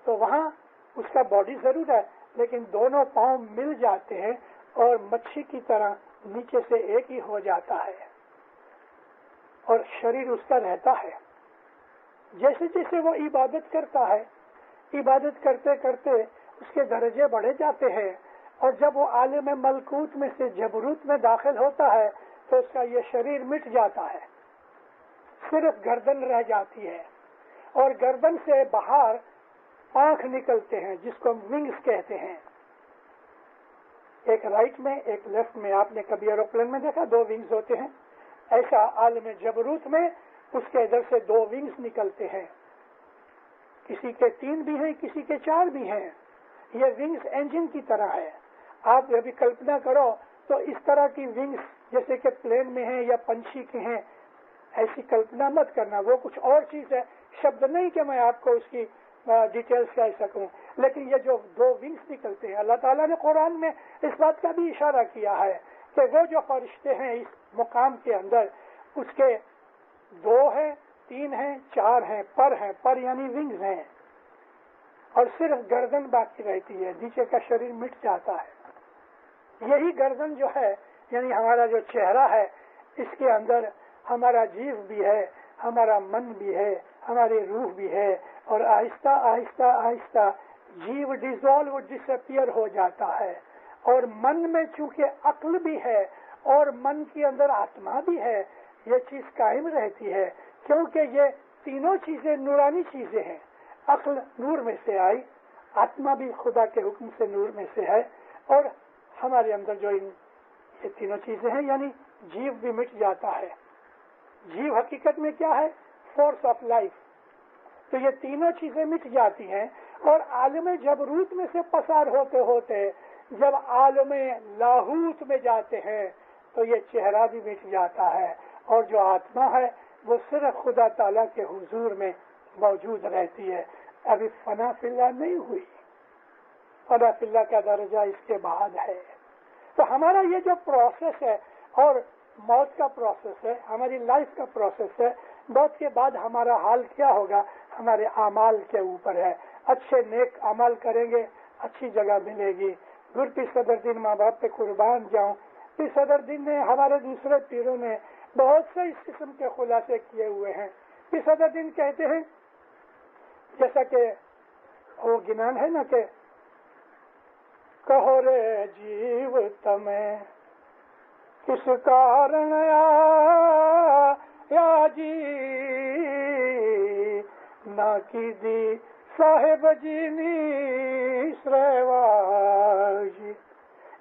[SPEAKER 1] تو وہاں اس کا باڈی ضرور ہے, لیکن دونوں پاؤں مل جاتے ہیں اور مچھی کی طرح نیچے سے ایک ہی ہو جاتا ہے, اور شریر اس کا رہتا ہے. جیسے جیسے وہ عبادت کرتا ہے, عبادت کرتے کرتے اس کے درجے بڑھے جاتے ہیں, اور جب وہ عالم ملکوت میں سے جبروت میں داخل ہوتا ہے تو اس کا یہ شریر مٹ جاتا ہے, صرف گردن رہ جاتی ہے. اور گردن سے باہر پانکھ نکلتے ہیں جس کو ہم ونگز کہتے ہیں, ایک رائٹ میں ایک لیفٹ میں. آپ نے کبھی ایروپلین میں دیکھا 2 ونگز ہوتے ہیں, ایسا عالم جبروت میں اس کے ادھر سے 2 ونگز نکلتے ہیں. کسی کے 3 بھی ہیں, کسی کے 4 بھی ہیں. یہ ونگز انجن کی طرح ہے. آپ ابھی کلپنا کرو تو اس طرح کی ونگز جیسے کہ پلین میں ہیں یا پنچھی کے ہیں, ایسی کلپنا مت کرنا. وہ کچھ اور چیز ہے, شبد نہیں کہ میں آپ کو اس کی ڈیٹیلز کہہ سکوں. لیکن یہ جو 2 ونگز نکلتے ہیں, اللہ تعالیٰ نے قرآن میں اس بات کا بھی اشارہ کیا ہے کہ وہ جو فرشتے ہیں اس مقام کے اندر اس کے 2 ہیں, 3 ہیں, 4 ہیں, پر یعنی ونگز ہیں, اور صرف گردن باقی رہتی ہے, نیچے کا شریر مٹ جاتا ہے. یہی گردن جو ہے یعنی ہمارا جو چہرہ ہے اس کے اندر ہمارا جیو بھی ہے, ہمارا من بھی ہے، ہماری روح بھی ہے، اور آہستہ آہستہ آہستہ جیو ڈیزالو ڈس اپیئر ہو جاتا ہے، اور من میں چونکہ عقل بھی ہے اور من کے اندر آتما بھی ہے، یہ چیز قائم رہتی ہے، کیونکہ یہ تینوں چیزیں نورانی چیزیں ہیں۔ عقل نور میں سے آئی، آتما بھی خدا کے حکم سے نور میں سے ہے، اور ہمارے اندر جو یہ تینوں چیزیں ہیں، یعنی جیو بھی مٹ جاتا ہے۔ جیو حقیقت میں کیا ہے؟ Force of life. تو یہ تینوں چیزیں مٹ جاتی ہیں، اور عالم جبروت میں سے پسار ہوتے ہوتے جب عالم لاہوت میں جاتے ہیں تو یہ چہرہ بھی مٹ جاتا ہے، اور جو آتما ہے وہ صرف خدا تعالیٰ کے حضور میں موجود رہتی ہے۔ ابھی فنا فی اللہ نہیں ہوئی، فنا فی اللہ کا درجہ اس کے بعد ہے۔ تو ہمارا یہ جو پروسیس ہے، اور موت کا پروسیس ہے، ہماری لائف کا پروسیس ہے، موت کے بعد ہمارا حال کیا ہوگا ہمارے اعمال کے اوپر ہے۔ اچھے نیک عمل کریں گے، اچھی جگہ ملے گی۔ گر پیر صدر دین ماں باپ پہ قربان جاؤں، پیر صدر دین نے، ہمارے دوسرے پیروں نے بہت سے اس قسم کے خلاصے کیے ہوئے ہیں۔ پیر صدر دین کہتے ہیں، جیسا کہ وہ گنان ہے نا کہ کہو رے جیو تمہیں کس کارن یا جی نہ کی دی صاحب جینی سرواجی۔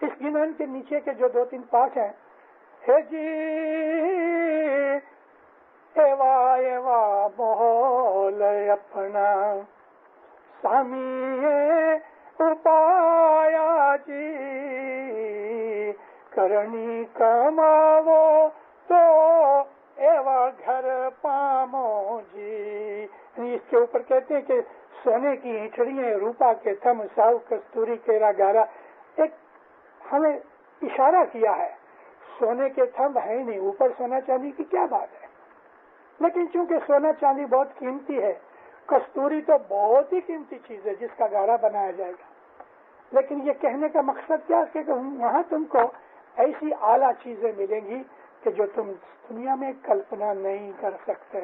[SPEAKER 1] اس گنان کے نیچے کے جو 2-3 پاٹ ہیں، ہے جی ایوا ایوا مول اپنا سامی اپایا جی کرنی کماو تو ایوا گھر پامو جی۔ اس کے اوپر کہتے ہیں کہ سونے کی اینٹڑیاں، روپا کے تھم، ساؤ کستوری کیرا گارا، ایک ہمیں اشارہ کیا ہے۔ سونے کے تھم ہے نہیں، اوپر سونا چاندی کی کیا بات ہے، لیکن چونکہ سونا چاندی بہت قیمتی ہے، کستوری تو بہت ہی قیمتی چیز ہے جس کا گارا بنایا جائے گا، لیکن یہ کہنے کا مقصد کیا ہے کہ وہاں تم کو ایسی اعلیٰ چیزیں ملیں گی کہ جو تم دنیا میں کلپنا نہیں کر سکتے۔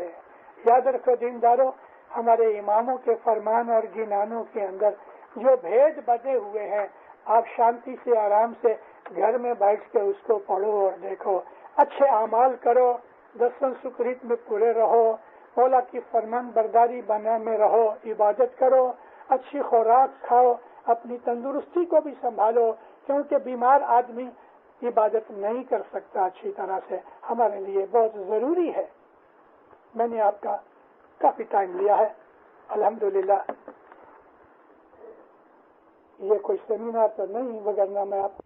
[SPEAKER 1] یاد رکھو دینداروں، ہمارے اماموں کے فرمان اور گنانوں کے اندر جو بھید بدے ہوئے ہیں، آپ شانتی سے آرام سے گھر میں بیٹھ کے اس کو پڑھو اور دیکھو، اچھے اعمال کرو، 10 سکریت میں پورے رہو، مولا کی فرمان برداری بنا میں رہو، عبادت کرو، اچھی خوراک کھاؤ، اپنی تندرستی کو بھی سنبھالو، کیونکہ بیمار آدمی عبادت نہیں کر سکتا اچھی طرح سے، ہمارے لیے بہت ضروری ہے۔ میں نے آپ کا کافی ٹائم لیا ہے، الحمدللہ۔ یہ کوئی سیمینار تو نہیں، وگرنہ میں آپ